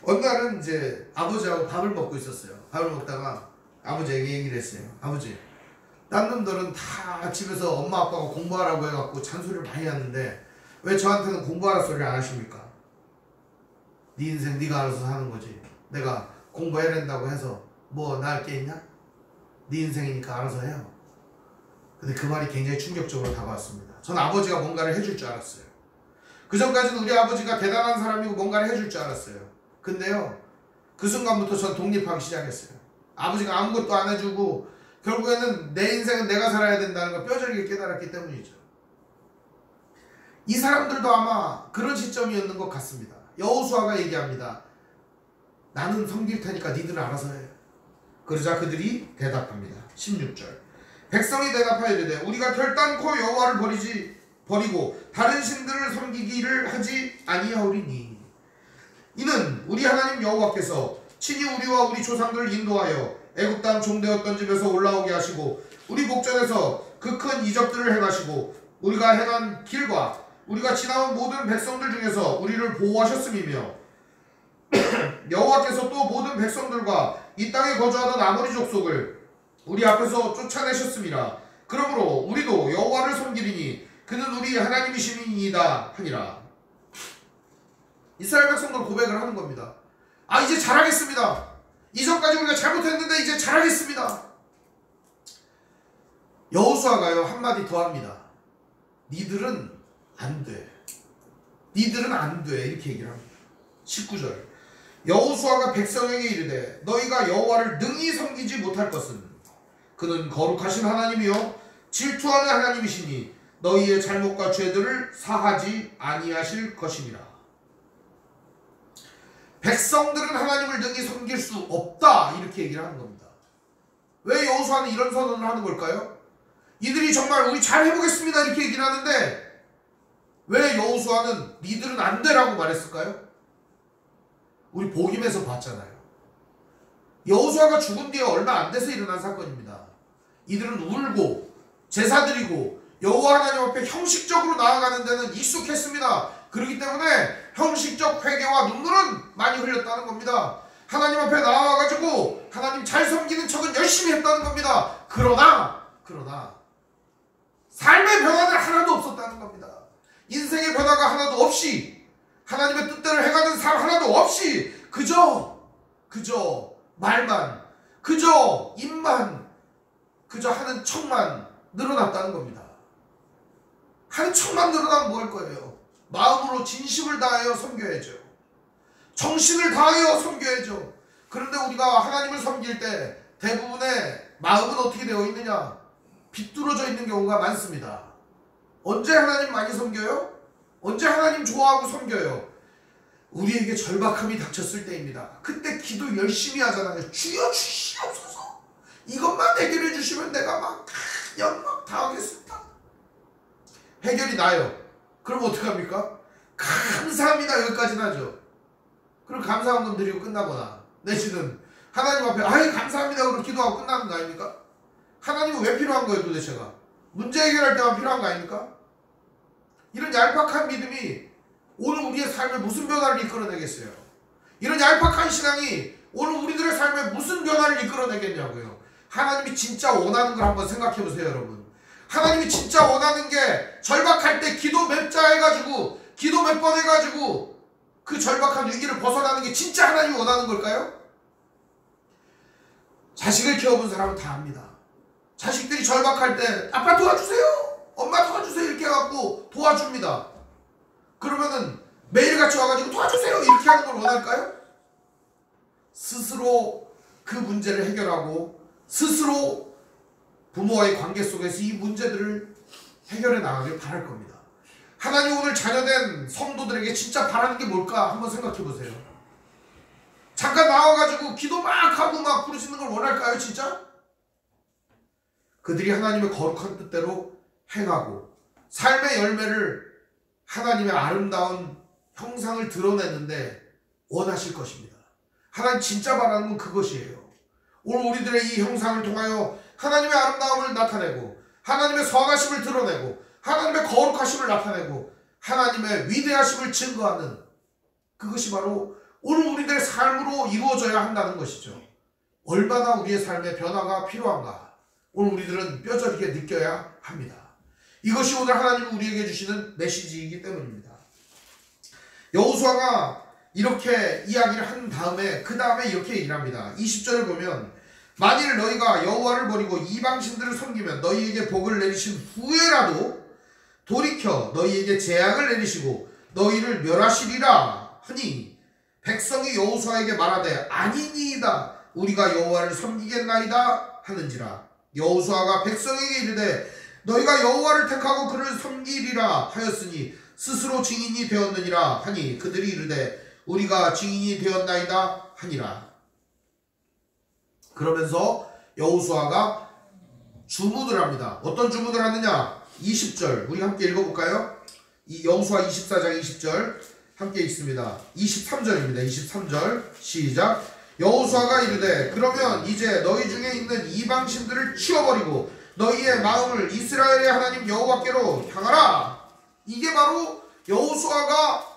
어느 날은 이제 아버지하고 밥을 먹고 있었어요. 밥을 먹다가 아버지에게 얘기를 했어요. 아버지, 딴 놈들은 다 집에서 엄마 아빠가 공부하라고 해갖고 잔소리를 많이 하는데 왜 저한테는 공부하라 소리를 안 하십니까? 네 인생 네가 알아서 사는 거지. 내가 공부해야 된다고 해서 뭐 나을 게 있냐? 네 인생이니까 알아서 해요. 근데 그 말이 굉장히 충격적으로 다가왔습니다. 전 아버지가 뭔가를 해줄 줄 알았어요. 그 전까지는 우리 아버지가 대단한 사람이고 뭔가를 해줄 줄 알았어요. 근데요, 그 순간부터 전 독립하기 시작했어요. 아버지가 아무것도 안 해주고 결국에는 내 인생은 내가 살아야 된다는 걸 뼈저리게 깨달았기 때문이죠. 이 사람들도 아마 그런 시점이었는 것 같습니다. 여호수아가 얘기합니다. 나는 섬길 테니까 니들은 알아서 해. 그러자 그들이 대답합니다. 16절. 백성이 대답하여 이르되 우리가 결단코 여호와를 버리고 다른 신들을 섬기기를 하지 아니하오리니 이는 우리 하나님 여호와께서 친히 우리와 우리 조상들을 인도하여 애굽 땅 종되었던 집에서 올라오게 하시고 우리 목전에서 그 큰 이적들을 행하시고 우리가 행한 길과 우리가 지나온 모든 백성들 중에서 우리를 보호하셨음이며 여호와께서 또 모든 백성들과 이 땅에 거주하던 아모리 족속을 우리 앞에서 쫓아내셨음이라. 그러므로 우리도 여호와를 섬기리니 그는 우리 하나님이시니이다 하니라. 이스라엘 백성들 고백을 하는 겁니다. 아, 이제 잘하겠습니다. 이전까지 우리가 잘못했는데 이제 잘하겠습니다. 여호수아가요 한마디 더 합니다. 니들은 안 돼. 니들은 안 돼. 이렇게 얘기를 합니다. 19절. 여호수아가 백성에게 이르되 너희가 여호와를 능히 섬기지 못할 것은 그는 거룩하신 하나님이요 질투하는 하나님이시니 너희의 잘못과 죄들을 사하지 아니하실 것이니라. 백성들은 하나님을 능히 섬길 수 없다 이렇게 얘기를 하는 겁니다. 왜 여호수아는 이런 선언을 하는 걸까요? 이들이 정말 우리 잘 해보겠습니다 이렇게 얘기를 하는데 왜 여호수아는 니들은 안 되라고 말했을까요? 우리 복음에서 봤잖아요. 여호수아가 죽은 뒤에 얼마 안 돼서 일어난 사건입니다. 이들은 울고 제사 드리고 여호와 하나님 앞에 형식적으로 나아가는 데는 익숙했습니다. 그렇기 때문에 형식적 회개와 눈물은 많이 흘렸다는 겁니다. 하나님 앞에 나와가지고 하나님 잘 섬기는 척은 열심히 했다는 겁니다. 그러나 삶의 변화는 하나도 없었다는 겁니다. 인생의 변화가 하나도 없이 하나님의 뜻대로 해가는 삶 하나도 없이 그저 말만 그저 입만 그저 하는 척만 늘어났다는 겁니다. 하는 척만 늘어나면 뭐 할 거예요? 마음으로 진심을 다하여 섬겨야죠. 정신을 다하여 섬겨야죠. 그런데 우리가 하나님을 섬길 때 대부분의 마음은 어떻게 되어 있느냐? 비뚤어져 있는 경우가 많습니다. 언제 하나님 많이 섬겨요? 언제 하나님 좋아하고 섬겨요? 우리에게 절박함이 닥쳤을 때입니다. 그때 기도 열심히 하잖아요. 주여 주시옵소서. 이것만 해결해 주시면 내가 막 다 하겠습니다. 해결이 나요. 그럼 어떡합니까? 감사합니다 여기까지는 하죠. 그럼 감사함 드리고 끝나거나 내지는 하나님 앞에 아이 감사합니다 그러고 기도하고 끝나는 거 아닙니까? 하나님은 왜 필요한 거예요 도대체가? 문제 해결할 때만 필요한 거 아닙니까? 이런 얄팍한 믿음이 오늘 우리의 삶에 무슨 변화를 이끌어내겠어요? 이런 얄팍한 신앙이 오늘 우리들의 삶에 무슨 변화를 이끌어내겠냐고요. 하나님이 진짜 원하는 걸 한번 생각해 보세요 여러분. 하나님이 진짜 원하는 게 절박할 때 기도 몇 자 해가지고 기도 몇 번 해가지고 그 절박한 위기를 벗어나는 게 진짜 하나님이 원하는 걸까요? 자식을 키워본 사람은 다 압니다. 자식들이 절박할 때 아빠 도와주세요 엄마 도와주세요 이렇게 해갖고 도와줍니다. 그러면은 매일같이 와가지고 도와주세요 이렇게 하는 걸 원할까요? 스스로 그 문제를 해결하고 스스로 부모와의 관계 속에서 이 문제들을 해결해 나가길 바랄 겁니다. 하나님 오늘 자녀된 성도들에게 진짜 바라는 게 뭘까 한번 생각해 보세요. 잠깐 나와가지고 기도 막 하고 막 부르시는 걸 원할까요 진짜? 그들이 하나님의 거룩한 뜻대로 행하고 삶의 열매를 하나님의 아름다운 형상을 드러내는데 원하실 것입니다. 하나님 진짜 바라는 건 그것이에요. 오늘 우리들의 이 형상을 통하여 하나님의 아름다움을 나타내고 하나님의 선하심을 드러내고 하나님의 거룩하심을 나타내고 하나님의 위대하심을 증거하는 그것이 바로 오늘 우리들의 삶으로 이루어져야 한다는 것이죠. 얼마나 우리의 삶에 변화가 필요한가 오늘 우리들은 뼈저리게 느껴야 합니다. 이것이 오늘 하나님이 우리에게 주시는 메시지이기 때문입니다. 여호수아가 이렇게 이야기를 한 다음에 그 다음에 이렇게 얘기를 합니다. 20절을 보면 만일 너희가 여호와를 버리고 이방신들을 섬기면 너희에게 복을 내리신 후에라도 돌이켜 너희에게 재앙을 내리시고 너희를 멸하시리라 하니 백성이 여호수아에게 말하되 아니니이다 우리가 여호와를 섬기겠나이다 하는지라. 여호수아가 백성에게 이르되 너희가 여호와를 택하고 그를 섬기리라 하였으니 스스로 증인이 되었느니라 하니 그들이 이르되 우리가 증인이 되었나이다 하니라. 그러면서 여호수아가 주문을 합니다. 어떤 주문을 하느냐? 20절 우리 함께 읽어볼까요? 이 여호수아 24장 20절 함께 읽습니다. 23절입니다. 23절 시작. 여호수아가 이르되 그러면 이제 너희 중에 있는 이방신들을 치워버리고 너희의 마음을 이스라엘의 하나님 여호와께로 향하라. 이게 바로 여호수아가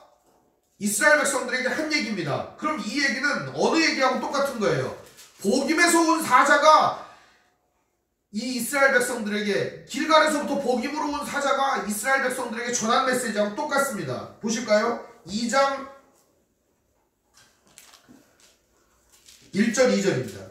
이스라엘 백성들에게 한 얘기입니다. 그럼 이 얘기는 어느 얘기하고 똑같은 거예요? 복임에서 온 사자가 이 이스라엘 백성들에게 길갈에서부터 복임으로 온 사자가 이스라엘 백성들에게 전한 메시지하고 똑같습니다. 보실까요? 2장 1절 2절입니다.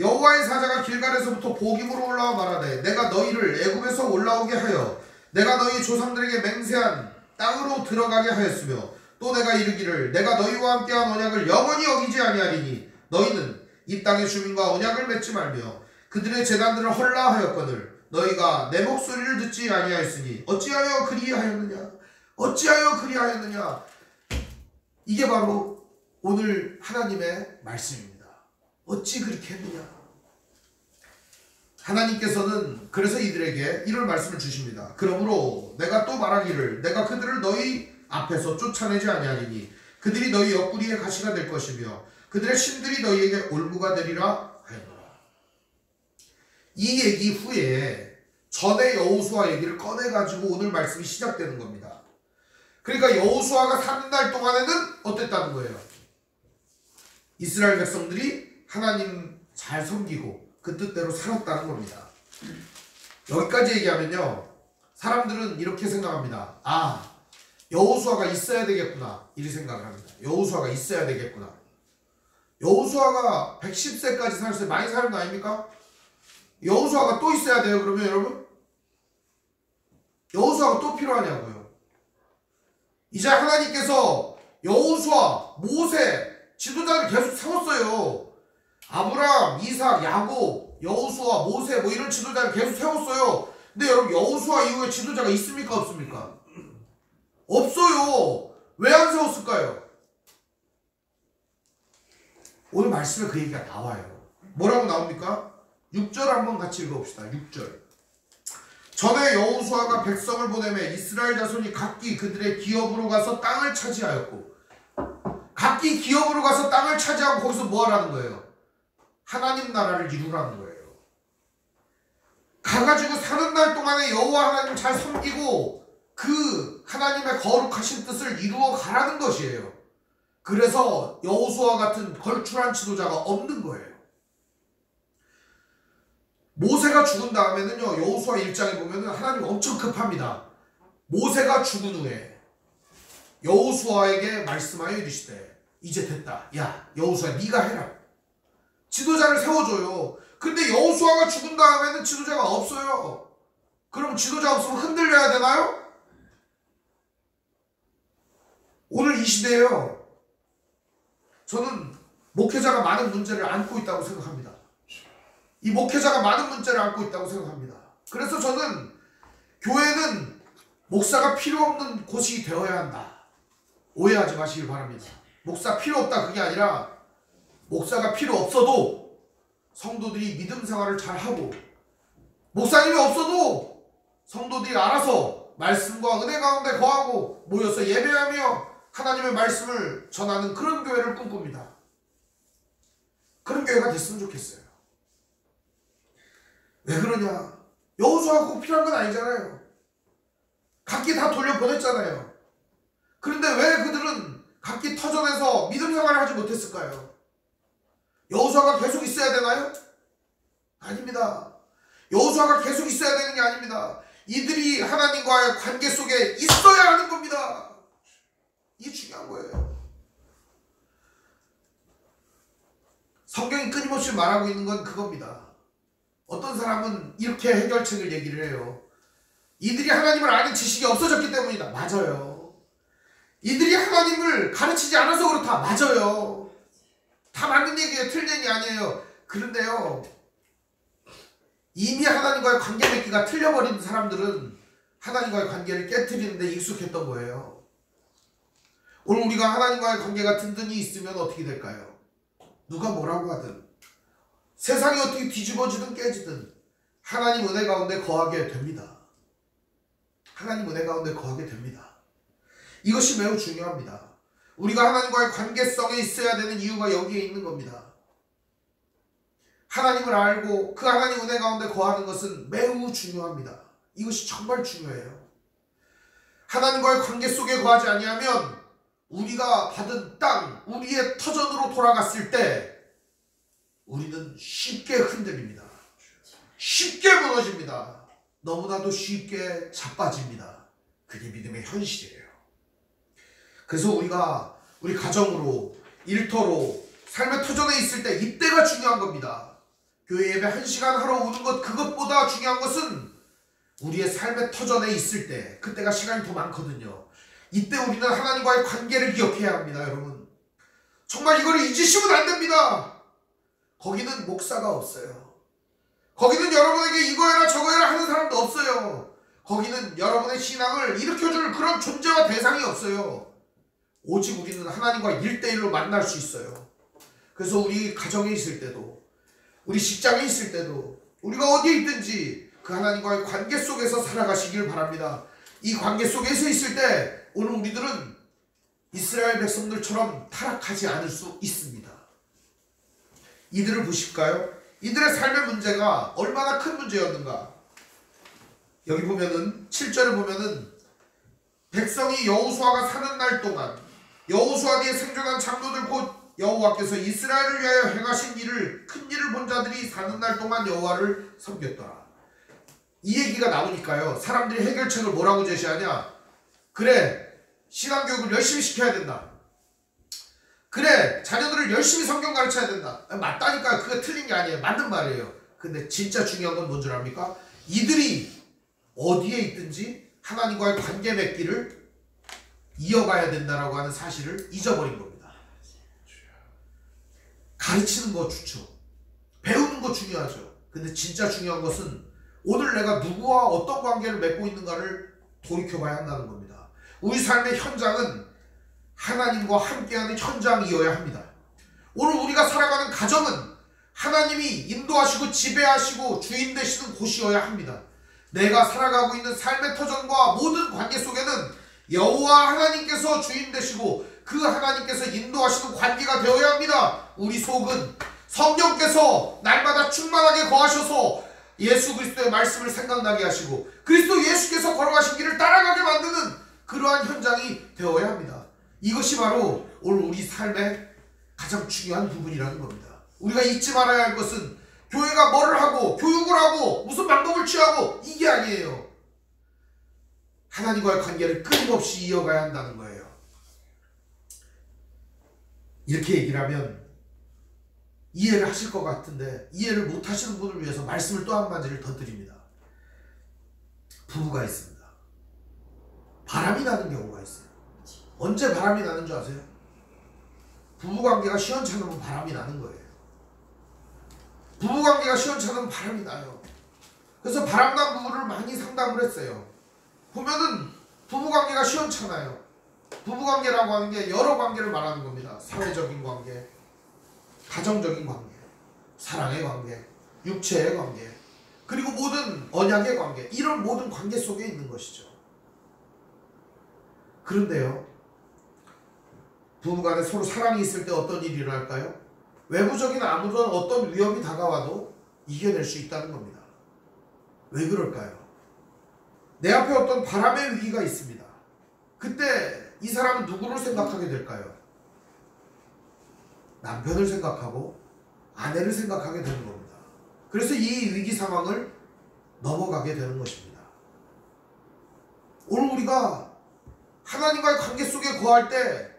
여호와의 사자가 길갈에서부터 복임으로 올라와 말하되 내가 너희를 애굽에서 올라오게 하여 내가 너희 조상들에게 맹세한 땅으로 들어가게 하였으며 또 내가 이르기를 내가 너희와 함께한 언약을 영원히 어기지 아니하리니 너희는 이 땅의 주민과 언약을 맺지 말며 그들의 제단들을 헐라 하였거늘 너희가 내 목소리를 듣지 아니하였으니 어찌하여 그리하였느냐 어찌하여 그리하였느냐. 이게 바로 오늘 하나님의 말씀입니다. 어찌 그렇게 했느냐. 하나님께서는 그래서 이들에게 이런 말씀을 주십니다. 그러므로 내가 또 말하기를 내가 그들을 너희 앞에서 쫓아내지 아니하리니 그들이 너희 옆구리에 가시가 될 것이며 그들의 신들이 너희에게 올무가 되리라 하였노라. 이 얘기 후에 전에 여호수아 얘기를 꺼내가지고 오늘 말씀이 시작되는 겁니다. 그러니까 여호수아가 사는 날 동안에는 어땠다는 거예요? 이스라엘 백성들이 하나님 잘 섬기고 그 뜻대로 살았다는 겁니다. 여기까지 얘기하면요 사람들은 이렇게 생각합니다. 아 여호수아가 있어야 되겠구나 이렇게 생각을 합니다. 여호수아가 있어야 되겠구나. 여호수아가 110세까지 살았어요. 많이 사는 거 아닙니까? 여호수아가 또 있어야 돼요. 그러면 여러분 여호수아가 또 필요하냐고요. 이제 하나님께서 여호수아, 모세 지도자를 계속 세웠어요. 아브라함, 이삭, 야곱, 여호수아, 모세 뭐 이런 지도자를 계속 세웠어요. 근데 여러분 여호수아 이후에 지도자가 있습니까 없습니까? 없어요. 왜 안 세웠을까요? 오늘 말씀에 그 얘기가 나와요. 뭐라고 나옵니까? 6절 한번 같이 읽어봅시다. 6절. 전에 여호수아가 백성을 보내매 이스라엘 자손이 각기 그들의 기업으로 가서 땅을 차지하였고 각기 기업으로 가서 땅을 차지하고 거기서 뭐 하라는 거예요? 하나님 나라를 이루라는 거예요. 가가지고 사는 날 동안에 여호와 하나님 잘 섬기고 그 하나님의 거룩하신 뜻을 이루어 가라는 것이에요. 그래서 여호수아 같은 걸출한 지도자가 없는 거예요. 모세가 죽은 다음에는요 여호수아 1장에 보면은 하나님 엄청 급합니다. 모세가 죽은 후에 여호수아에게 말씀하여 이르시되 이제 됐다. 야 여호수아 네가 해라. 지도자를 세워줘요. 근데 여호수아가 죽은 다음에는 지도자가 없어요. 그럼 지도자 없으면 흔들려야 되나요? 오늘 이 시대에요 저는 목회자가 많은 문제를 안고 있다고 생각합니다. 이 목회자가 많은 문제를 안고 있다고 생각합니다. 그래서 저는 교회는 목사가 필요 없는 곳이 되어야 한다. 오해하지 마시길 바랍니다. 목사 필요 없다 그게 아니라 목사가 필요 없어도 성도들이 믿음 생활을 잘하고 목사님이 없어도 성도들이 알아서 말씀과 은혜 가운데 거하고 모여서 예배하며 하나님의 말씀을 전하는 그런 교회를 꿈꿉니다. 그런 교회가 됐으면 좋겠어요. 왜 그러냐? 여호수아가 꼭 필요한 건 아니잖아요. 각기 다 돌려보냈잖아요. 그런데 왜 그들은 각기 터전에서 믿음 생활을 하지 못했을까요? 여호수아가 계속 있어야 되나요? 아닙니다. 여호수아가 계속 있어야 되는 게 아닙니다. 이들이 하나님과의 관계 속에 있어야 하는 겁니다. 이게 중요한 거예요. 성경이 끊임없이 말하고 있는 건 그겁니다. 어떤 사람은 이렇게 해결책을 얘기를 해요. 이들이 하나님을 아는 지식이 없어졌기 때문이다. 맞아요. 이들이 하나님을 가르치지 않아서 그렇다. 맞아요. 다 맞는 얘기예요. 틀린 얘기 아니에요. 그런데요, 이미 하나님과의 관계 맺기가 틀려버린 사람들은 하나님과의 관계를 깨트리는데 익숙했던 거예요. 오늘 우리가 하나님과의 관계가 든든히 있으면 어떻게 될까요? 누가 뭐라고 하든, 세상이 어떻게 뒤집어지든 깨지든 하나님 은혜 가운데 거하게 됩니다. 하나님 은혜 가운데 거하게 됩니다. 이것이 매우 중요합니다. 우리가 하나님과의 관계성에 있어야 되는 이유가 여기에 있는 겁니다. 하나님을 알고 그 하나님 은혜 가운데 거하는 것은 매우 중요합니다. 이것이 정말 중요해요. 하나님과의 관계 속에 거하지 아니하면 우리가 받은 땅, 우리의 터전으로 돌아갔을 때 우리는 쉽게 흔들립니다. 쉽게 무너집니다. 너무나도 쉽게 자빠집니다. 그게 믿음의 현실이에요. 그래서 우리가 우리 가정으로, 일터로, 삶의 터전에 있을 때 이때가 중요한 겁니다. 교회 예배 1시간 하러 오는 것, 그것보다 중요한 것은 우리의 삶의 터전에 있을 때, 그때가 시간이 더 많거든요. 이때 우리는 하나님과의 관계를 기억해야 합니다. 여러분, 정말 이걸 잊으시면 안 됩니다. 거기는 목사가 없어요. 거기는 여러분에게 이거 해라 저거 해라 하는 사람도 없어요. 거기는 여러분의 신앙을 일으켜줄 그런 존재와 대상이 없어요. 오직 우리는 하나님과 1대1로 만날 수 있어요. 그래서 우리 가정에 있을 때도, 우리 직장에 있을 때도, 우리가 어디에 있든지 그 하나님과의 관계 속에서 살아가시길 바랍니다. 이 관계 속에서 있을 때 오늘 우리들은 이스라엘 백성들처럼 타락하지 않을 수 있습니다. 이들을 보실까요? 이들의 삶의 문제가 얼마나 큰 문제였는가. 여기 보면은 7절을 보면은 백성이 여호수아가 사는 날 동안 여호수아 뒤에 생존한 장로들 곧 여호와께서 이스라엘을 위하여 행하신 일을, 큰 일을 본 자들이 사는 날 동안 여호와를 섬겼더라. 이 얘기가 나오니까요, 사람들이 해결책을 뭐라고 제시하냐? 그래, 신앙교육을 열심히 시켜야 된다. 그래, 자녀들을 열심히 성경 가르쳐야 된다. 맞다니까요. 그게 틀린 게 아니에요. 맞는 말이에요. 근데 진짜 중요한 건 뭔 줄 압니까? 이들이 어디에 있든지 하나님과의 관계 맺기를 이어가야 된다라고 하는 사실을 잊어버린 겁니다. 가르치는 거 좋죠. 배우는 거 중요하죠. 근데 진짜 중요한 것은 오늘 내가 누구와 어떤 관계를 맺고 있는가를 돌이켜봐야 한다는 겁니다. 우리 삶의 현장은 하나님과 함께하는 현장이어야 합니다. 오늘 우리가 살아가는 가정은 하나님이 인도하시고 지배하시고 주인 되시는 곳이어야 합니다. 내가 살아가고 있는 삶의 터전과 모든 관계 속에는 여호와 하나님께서 주인 되시고 그 하나님께서 인도하시는 관계가 되어야 합니다. 우리 속은 성령께서 날마다 충만하게 거하셔서 예수 그리스도의 말씀을 생각나게 하시고 그리스도 예수께서 걸어가신 길을 따라가게 만드는 그러한 현장이 되어야 합니다. 이것이 바로 오늘 우리 삶의 가장 중요한 부분이라는 겁니다. 우리가 잊지 말아야 할 것은 교회가 뭐를 하고 교육을 하고 무슨 방법을 취하고 이게 아니에요. 하나님과의 관계를 끊임없이 이어가야 한다는 거예요. 이렇게 얘기를 하면 이해를 하실 것 같은데 이해를 못 하시는 분을 위해서 말씀을 또 한 가지를 더 드립니다. 부부가 있습니다. 바람이 나는 경우가 있어요. 언제 바람이 나는 줄 아세요? 부부관계가 시원찮으면 바람이 나는 거예요. 부부관계가 시원찮으면 바람이 나요. 그래서 바람난 부부를 많이 상담을 했어요. 보면은 부부관계가 시원찮아요. 부부관계라고 하는 게 여러 관계를 말하는 겁니다. 사회적인 관계, 가정적인 관계, 사랑의 관계, 육체의 관계, 그리고 모든 언약의 관계, 이런 모든 관계 속에 있는 것이죠. 그런데요, 부부간에 서로 사랑이 있을 때 어떤 일이 일어날까요? 외부적인 아무런 어떤 위험이 다가와도 이겨낼 수 있다는 겁니다. 왜 그럴까요? 내 앞에 어떤 바람의 위기가 있습니다. 그때 이 사람은 누구를 생각하게 될까요? 남편을 생각하고 아내를 생각하게 되는 겁니다. 그래서 이 위기 상황을 넘어가게 되는 것입니다. 오늘 우리가 하나님과의 관계 속에 거할 때,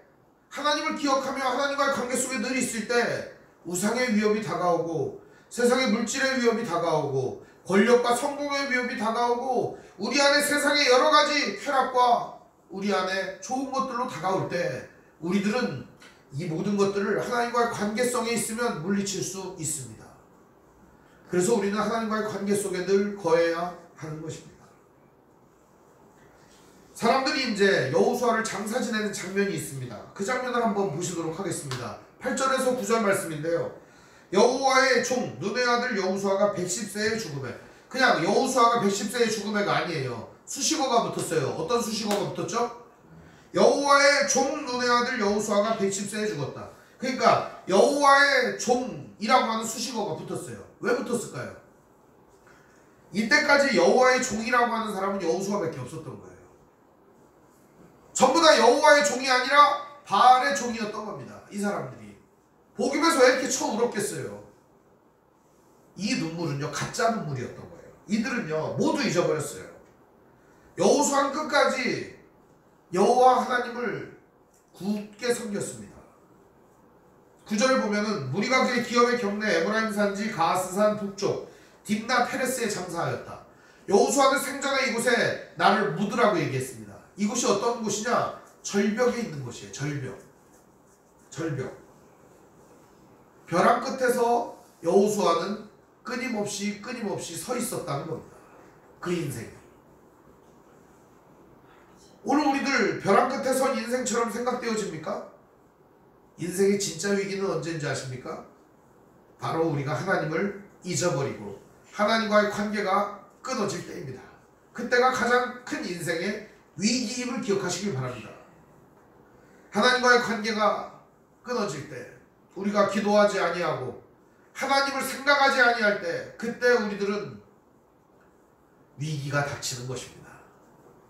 하나님을 기억하며 하나님과의 관계 속에 늘 있을 때 우상의 위협이 다가오고 세상의 물질의 위협이 다가오고 권력과 성공의 위협이 다가오고 우리 안에 세상의 여러 가지 쾌락과 우리 안에 좋은 것들로 다가올 때 우리들은 이 모든 것들을 하나님과의 관계성에 있으면 물리칠 수 있습니다. 그래서 우리는 하나님과의 관계 속에 늘 거해야 하는 것입니다. 사람들이 이제 여호수아를 장사 지내는 장면이 있습니다. 그 장면을 한번 보시도록 하겠습니다. 8절에서 9절 말씀인데요. 여호와의 종 눈의 아들 여호수아가 110세에 죽음에, 그냥 여호수아가 110세에 죽음에가 아니에요. 수식어가 붙었어요. 어떤 수식어가 붙었죠? 여호와의 종 눈의 아들 여호수아가 110세에 죽었다. 그러니까 여호와의 종이라고 하는 수식어가 붙었어요. 왜 붙었을까요? 이때까지 여호와의 종이라고 하는 사람은 여호수아밖에 없었던 거예요. 전부 다 여호와의 종이 아니라 바알의 종이었던 겁니다. 이 사람들이 복음에서 왜 이렇게 쳐울었겠어요? 이 눈물은요 가짜 눈물이었던 거예요. 이들은요 모두 잊어버렸어요. 여호수아는 끝까지 여호와 하나님을 굳게 섬겼습니다. 9절을 보면은 무리가 그의 기업의 경내 에브라임 산지 가스산 북쪽 딥나 페레스에 장사하였다. 여호수아는 생전에 이곳에 나를 묻으라고 얘기했습니다. 이곳이 어떤 곳이냐? 절벽에 있는 곳이에요. 절벽. 벼랑 끝에서 여호수아는 끊임없이 서 있었다는 겁니다. 그 인생에. 오늘 우리들 벼랑 끝에 선 인생처럼 생각되어집니까? 인생의 진짜 위기는 언제인지 아십니까? 바로 우리가 하나님을 잊어버리고 하나님과의 관계가 끊어질 때입니다. 그때가 가장 큰 인생의 위기임을 기억하시길 바랍니다. 하나님과의 관계가 끊어질 때, 우리가 기도하지 아니하고 하나님을 생각하지 아니할 때, 그때 우리들은 위기가 닥치는 것입니다.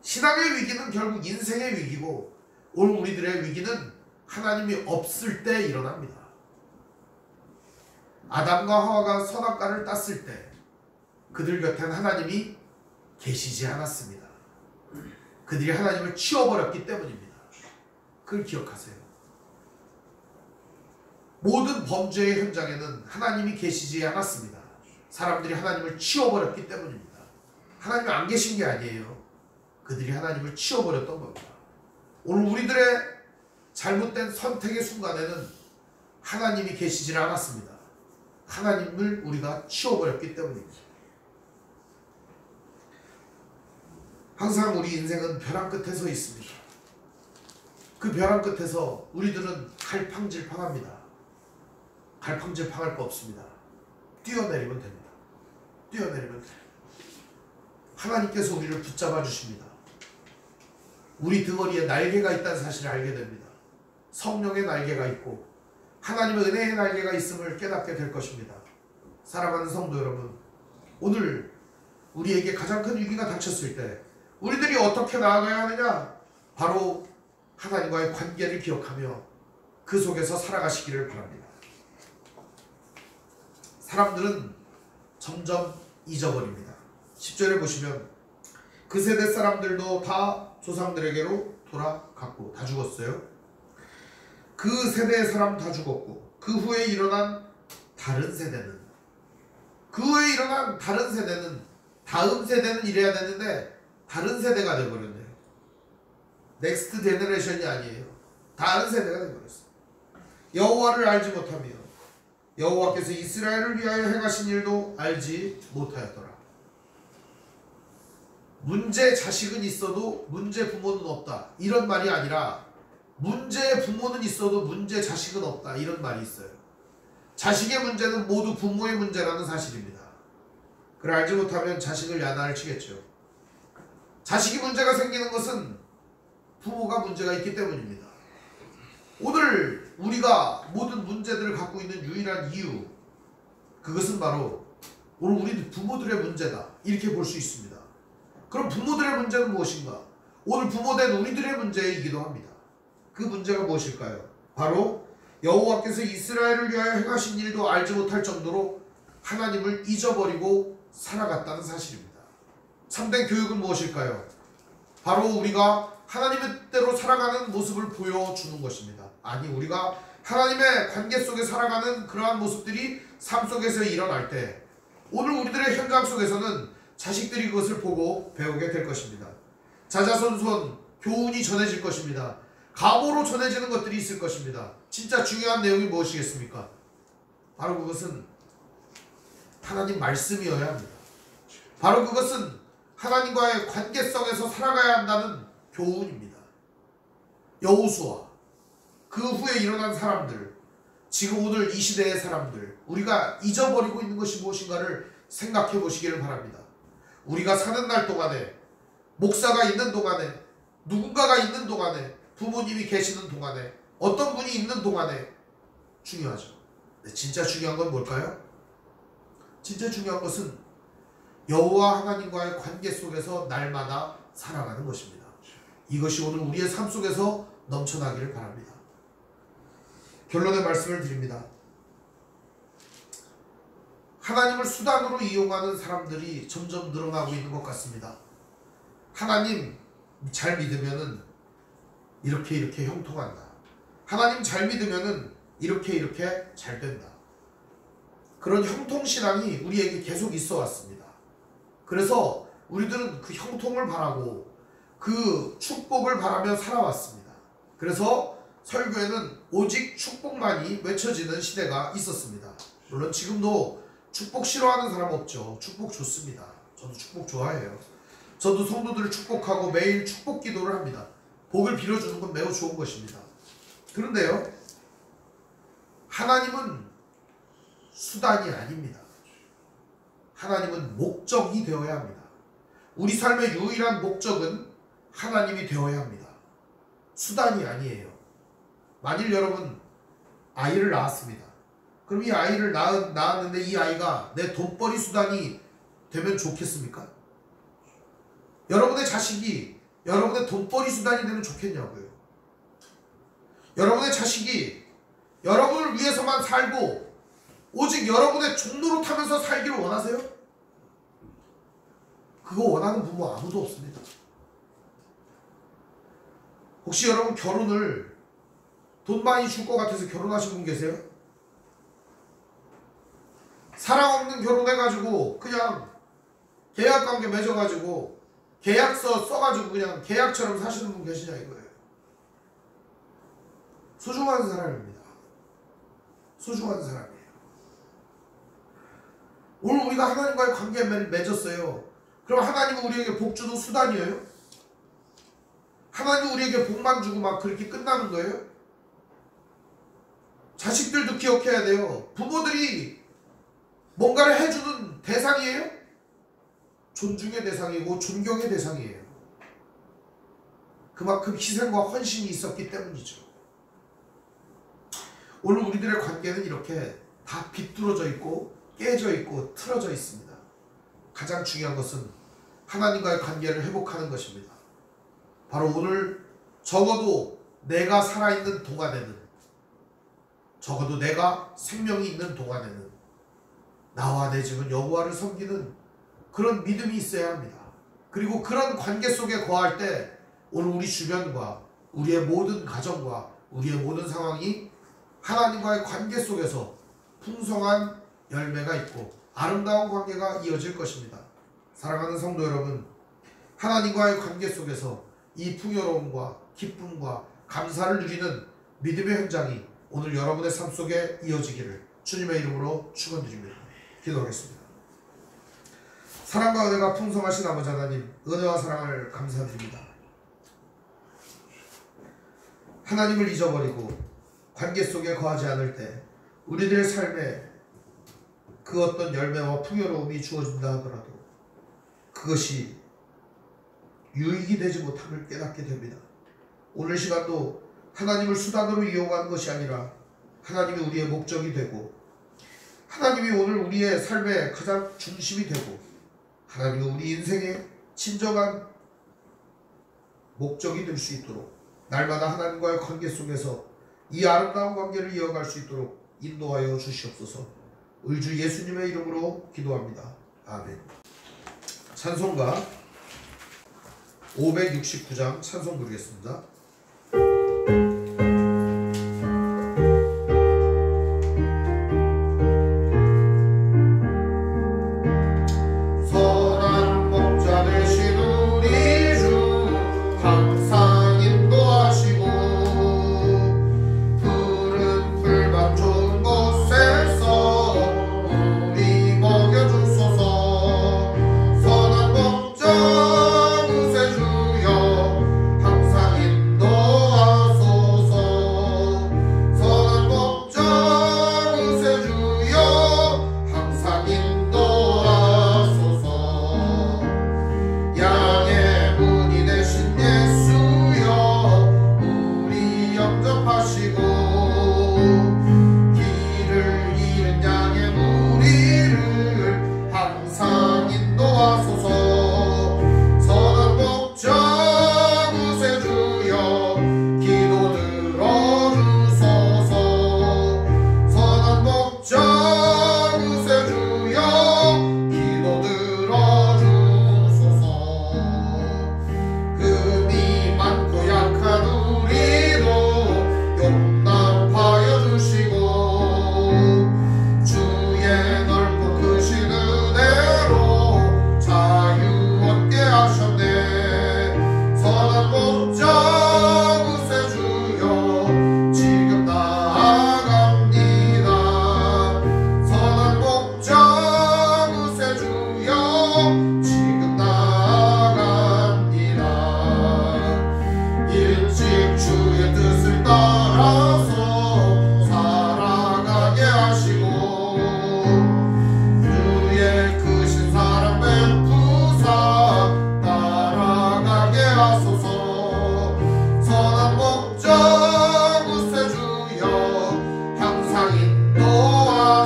신앙의 위기는 결국 인생의 위기고, 오늘 우리들의 위기는 하나님이 없을 때 일어납니다. 아담과 하와가 선악과를 땄을 때 그들 곁엔 하나님이 계시지 않았습니다. 그들이 하나님을 치워버렸기 때문입니다. 그걸 기억하세요. 모든 범죄의 현장에는 하나님이 계시지 않았습니다. 사람들이 하나님을 치워버렸기 때문입니다. 하나님이 안 계신 게 아니에요. 그들이 하나님을 치워버렸던 겁니다. 오늘 우리들의 잘못된 선택의 순간에는 하나님이 계시지 않았습니다. 하나님을 우리가 치워버렸기 때문입니다. 항상 우리 인생은 벼랑 끝에 서 있습니다. 그 벼랑 끝에서 우리들은 갈팡질팡합니다. 갈팡질팡할 거 없습니다. 뛰어내리면 됩니다. 뛰어내리면 돼요. 하나님께서 우리를 붙잡아 주십니다. 우리 등허리에 날개가 있다는 사실을 알게 됩니다. 성령의 날개가 있고 하나님의 은혜의 날개가 있음을 깨닫게 될 것입니다. 사랑하는 성도 여러분, 오늘 우리에게 가장 큰 위기가 닥쳤을 때 우리들이 어떻게 나아가야 하느냐? 바로 하나님과의 관계를 기억하며 그 속에서 살아가시기를 바랍니다. 사람들은 점점 잊어버립니다. 10절에 보시면 그 세대 사람들도 다 조상들에게로 돌아갔고 다 죽었어요. 그 세대의 사람 다 죽었고 그 후에 일어난 다른 세대는 다음 세대는 이래야 되는데 다른 세대가 되어버렸네요. 넥스트 제너레이션이 아니에요. 다른 세대가 되어버렸어요. 여호와를 알지 못하며 여호와께서 이스라엘을 위하여 행하신 일도 알지 못하였더라. 문제 자식은 있어도 문제 부모는 없다, 이런 말이 아니라 문제의 부모는 있어도 문제 자식은 없다, 이런 말이 있어요. 자식의 문제는 모두 부모의 문제라는 사실입니다. 그걸 알지 못하면 자식을 야단을 치겠죠. 자식이 문제가 생기는 것은 부모가 문제가 있기 때문입니다. 오늘 우리가 모든 문제들을 갖고 있는 유일한 이유, 그것은 바로 오늘 우리 부모들의 문제다, 이렇게 볼 수 있습니다. 그럼 부모들의 문제는 무엇인가? 오늘 부모된 우리들의 문제이기도 합니다. 그 문제가 무엇일까요? 바로 여호와께서 이스라엘을 위하여 행하신 일도 알지 못할 정도로 하나님을 잊어버리고 살아갔다는 사실입니다. 참된 교육은 무엇일까요? 바로 우리가 하나님의 뜻대로 살아가는 모습을 보여주는 것입니다. 아니, 우리가 하나님의 관계 속에 살아가는 그러한 모습들이 삶 속에서 일어날 때 오늘 우리들의 현장 속에서는 자식들이 그것을 보고 배우게 될 것입니다. 자자손손 교훈이 전해질 것입니다. 감으로 전해지는 것들이 있을 것입니다. 진짜 중요한 내용이 무엇이겠습니까? 바로 그것은 하나님 말씀이어야 합니다. 바로 그것은 하나님과의 관계성에서 살아가야 한다는 교훈입니다. 여호수아, 그 후에 일어난 사람들, 지금 오늘 이 시대의 사람들, 우리가 잊어버리고 있는 것이 무엇인가를 생각해 보시기를 바랍니다. 우리가 사는 날 동안에, 목사가 있는 동안에, 누군가가 있는 동안에, 부모님이 계시는 동안에, 어떤 분이 있는 동안에 중요하죠. 진짜 중요한 건 뭘까요? 진짜 중요한 것은 여호와 하나님과의 관계 속에서 날마다 살아가는 것입니다. 이것이 오늘 우리의 삶 속에서 넘쳐나기를 바랍니다. 결론의 말씀을 드립니다. 하나님을 수단으로 이용하는 사람들이 점점 늘어나고 있는 것 같습니다. 하나님 잘 믿으면은 이렇게 형통한다. 하나님 잘 믿으면은 이렇게 잘 된다. 그런 형통신앙이 우리에게 계속 있어 왔습니다. 그래서 우리들은 그 형통을 바라고 그 축복을 바라며 살아왔습니다. 그래서 설교에는 오직 축복만이 외쳐지는 시대가 있었습니다. 물론 지금도 축복 싫어하는 사람 없죠. 축복 좋습니다. 저도 축복 좋아해요. 저도 성도들을 축복하고 매일 축복 기도를 합니다. 복을 빌어주는 건 매우 좋은 것입니다. 그런데요, 하나님은 수단이 아닙니다. 하나님은 목적이 되어야 합니다. 우리 삶의 유일한 목적은 하나님이 되어야 합니다. 수단이 아니에요. 만일 여러분 아이를 낳았습니다. 그럼 이 아이를 낳았는데 이 아이가 내 돈벌이 수단이 되면 좋겠습니까? 여러분의 자식이 여러분의 돈벌이 수단이 되면 좋겠냐고요. 여러분의 자식이 여러분을 위해서만 살고 오직 여러분의 종로로 타면서 살기를 원하세요? 그거 원하는 부모 아무도 없습니다. 혹시 여러분 결혼을 돈 많이 줄 것 같아서 결혼하신 분 계세요? 사랑 없는 결혼해가지고 그냥 계약관계 맺어가지고 계약서 써가지고 그냥 계약처럼 사시는 분 계시냐 이거예요. 소중한 사람입니다. 소중한 사람이에요. 오늘 우리가 하나님과의 관계를 맺었어요. 그럼 하나님은 우리에게 복 주는 수단이에요? 하나님은 우리에게 복만 주고 막 그렇게 끝나는 거예요? 자식들도 기억해야 돼요. 부모들이 뭔가를 해주는 대상이에요? 존중의 대상이고 존경의 대상이에요. 그만큼 희생과 헌신이 있었기 때문이죠. 오늘 우리들의 관계는 이렇게 다 비뚤어져 있고 깨져 있고 틀어져 있습니다. 가장 중요한 것은 하나님과의 관계를 회복하는 것입니다. 바로 오늘 적어도 내가 살아있는 동안에는, 적어도 내가 생명이 있는 동안에는 나와 내 집은 여호와를 섬기는 그런 믿음이 있어야 합니다. 그리고 그런 관계 속에 거할 때 오늘 우리 주변과 우리의 모든 가정과 우리의 모든 상황이 하나님과의 관계 속에서 풍성한 열매가 있고 아름다운 관계가 이어질 것입니다. 사랑하는 성도 여러분, 하나님과의 관계 속에서 이 풍요로움과 기쁨과 감사를 누리는 믿음의 현장이 오늘 여러분의 삶 속에 이어지기를 주님의 이름으로 축원드립니다. 기도하겠습니다. 사랑과 은혜가 풍성하신 아버지 하나님, 은혜와 사랑을 감사드립니다. 하나님을 잊어버리고 관계 속에 거하지 않을 때 우리들의 삶에 그 어떤 열매와 풍요로움이 주어진다 하더라도 그것이 유익이 되지 못함을 깨닫게 됩니다. 오늘 시간도 하나님을 수단으로 이용하는 것이 아니라 하나님이 우리의 목적이 되고 하나님이 오늘 우리의 삶의 가장 중심이 되고 하나님이 우리 인생의 진정한 목적이 될 수 있도록 날마다 하나님과의 관계 속에서 이 아름다운 관계를 이어갈 수 있도록 인도하여 주시옵소서. 의주 예수님의 이름으로 기도합니다. 아멘. 찬송가 569장 찬송 부르겠습니다.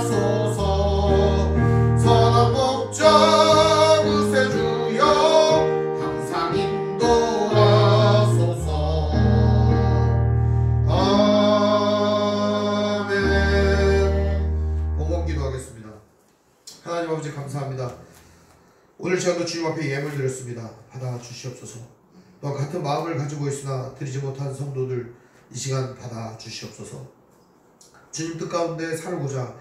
하소서. 선한 목자 구세주여 항상 인도하소서. 아멘. 봉헌 기도하겠습니다. 하나님 아버지 감사합니다. 오늘 시간도 주님 앞에 예물 드렸습니다. 받아 주시옵소서. 또한 같은 마음을 가지고 있으나 드리지 못한 성도들 이 시간 받아 주시옵소서. 주님 뜻 가운데 살고자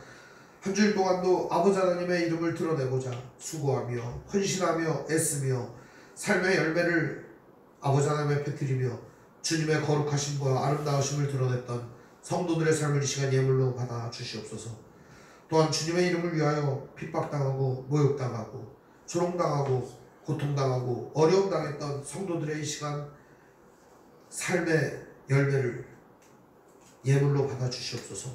한 주일 동안도 아버지 하나님의 이름을 드러내고자 수고하며 헌신하며 애쓰며 삶의 열매를 아버지 하나님 앞에 드리며 주님의 거룩하심과 아름다우심을 드러냈던 성도들의 삶을 이 시간 예물로 받아 주시옵소서. 또한 주님의 이름을 위하여 핍박당하고 모욕당하고 조롱당하고 고통당하고 어려움당했던 성도들의 이 시간 삶의 열매를 예물로 받아 주시옵소서.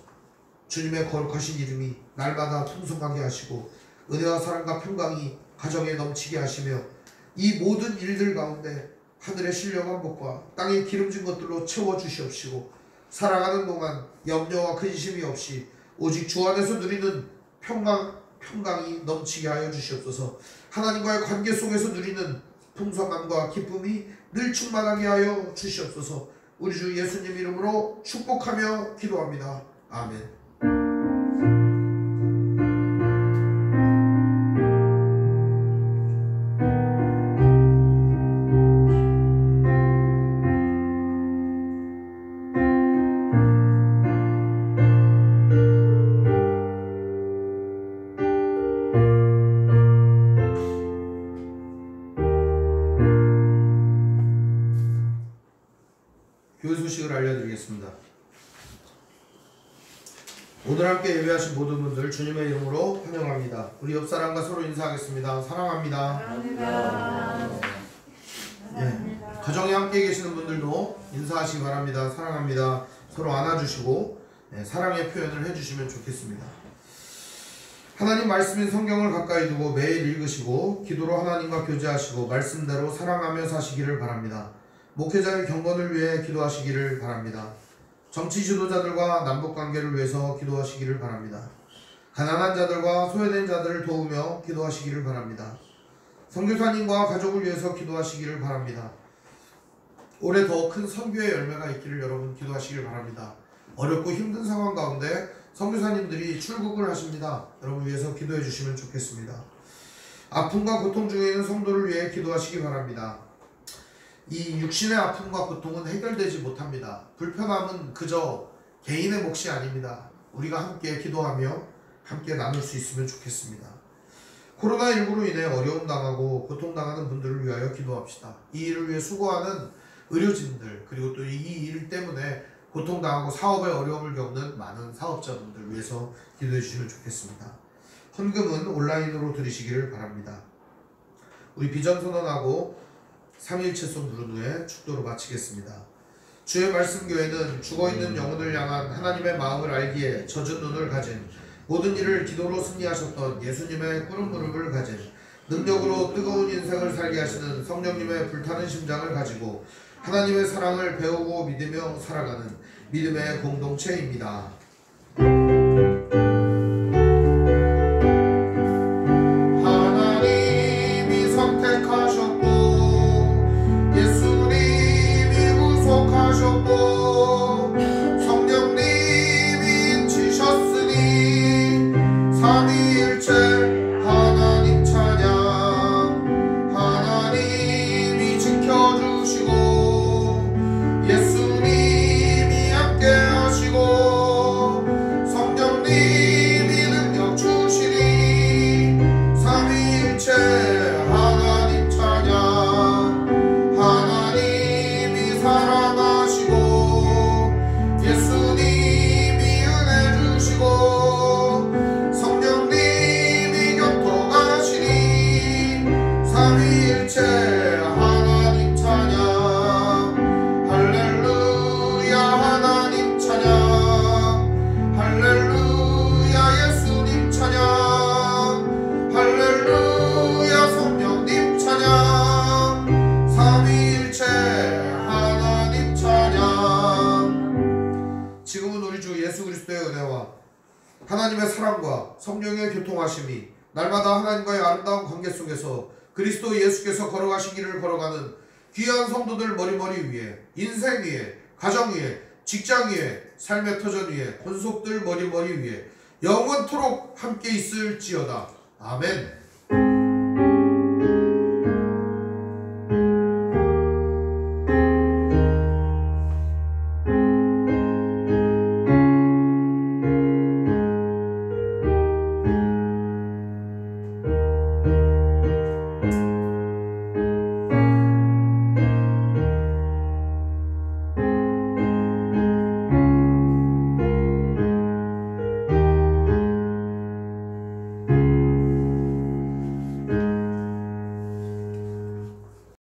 주님의 거룩하신 이름이 날마다 풍성하게 하시고 은혜와 사랑과 평강이 가정에 넘치게 하시며 이 모든 일들 가운데 하늘의 신령한 복과 땅의 기름진 것들로 채워 주시옵시고 살아가는 동안 염려와 근심이 없이 오직 주 안에서 누리는 평강이 넘치게 하여 주시옵소서. 하나님과의 관계 속에서 누리는 풍성함과 기쁨이 늘 충만하게 하여 주시옵소서. 우리 주 예수님 이름으로 축복하며 기도합니다. 아멘. 교회 소식을 알려드리겠습니다. 오늘 함께 예배하신 모든 분들 주님의 이름으로 환영합니다. 우리 옆사람과 서로 인사하겠습니다. 사랑합니다. 예, 가정에 함께 계시는 분들도 인사하시기 바랍니다. 사랑합니다. 서로 안아주시고 사랑의 표현을 해주시면 좋겠습니다. 하나님 말씀인 성경을 가까이 두고 매일 읽으시고 기도로 하나님과 교제하시고 말씀대로 사랑하며 사시기를 바랍니다. 목회자의 경건을 위해 기도하시기를 바랍니다. 정치 지도자들과 남북관계를 위해서 기도하시기를 바랍니다. 가난한 자들과 소외된 자들을 도우며 기도하시기를 바랍니다. 선교사님과 가족을 위해서 기도하시기를 바랍니다. 올해 더 큰 선교의 열매가 있기를 여러분 기도하시길 바랍니다. 어렵고 힘든 상황 가운데 선교사님들이 출국을 하십니다. 여러분 위해서 기도해 주시면 좋겠습니다. 아픔과 고통 중에 있는 성도를 위해 기도하시기 바랍니다. 이 육신의 아픔과 고통은 해결되지 못합니다. 불편함은 그저 개인의 몫이 아닙니다. 우리가 함께 기도하며 함께 나눌 수 있으면 좋겠습니다. 코로나19로 인해 어려움 당하고 고통당하는 분들을 위하여 기도합시다. 이 일을 위해 수고하는 의료진들 그리고 또 이 일 때문에 고통당하고 사업에 어려움을 겪는 많은 사업자분들 위해서 기도해 주시면 좋겠습니다. 헌금은 온라인으로 드리시기를 바랍니다. 우리 비전선언하고 3일 채송 부른 후에 축도로 마치겠습니다. 주의 말씀교회는 죽어있는 영혼을 향한 하나님의 마음을 알기에 젖은 눈을 가진 모든 일을 기도로 승리하셨던 예수님의 푸른 무릎을 가진 능력으로 뜨거운 인생을 살게 하시는 성령님의 불타는 심장을 가지고 하나님의 사랑을 배우고 믿으며 살아가는 믿음의 공동체입니다. 하나님이 선택하셨고 예수님이 구속하셨고 성령님이 인치셨으니 삼위일체 하나님 찬양. 하나님이 지켜주시고 예수님이 함께 하시고 하나님의 사랑과 성령의 교통하심이 날마다 하나님과의 아름다운 관계 속에서 그리스도 예수께서 걸어가신 길을 걸어가는 귀한 성도들 머리머리 위에, 인생 위에, 가정 위에, 직장 위에, 삶의 터전 위에, 권속들 머리머리 위에 영원토록 함께 있을지어다. 아멘.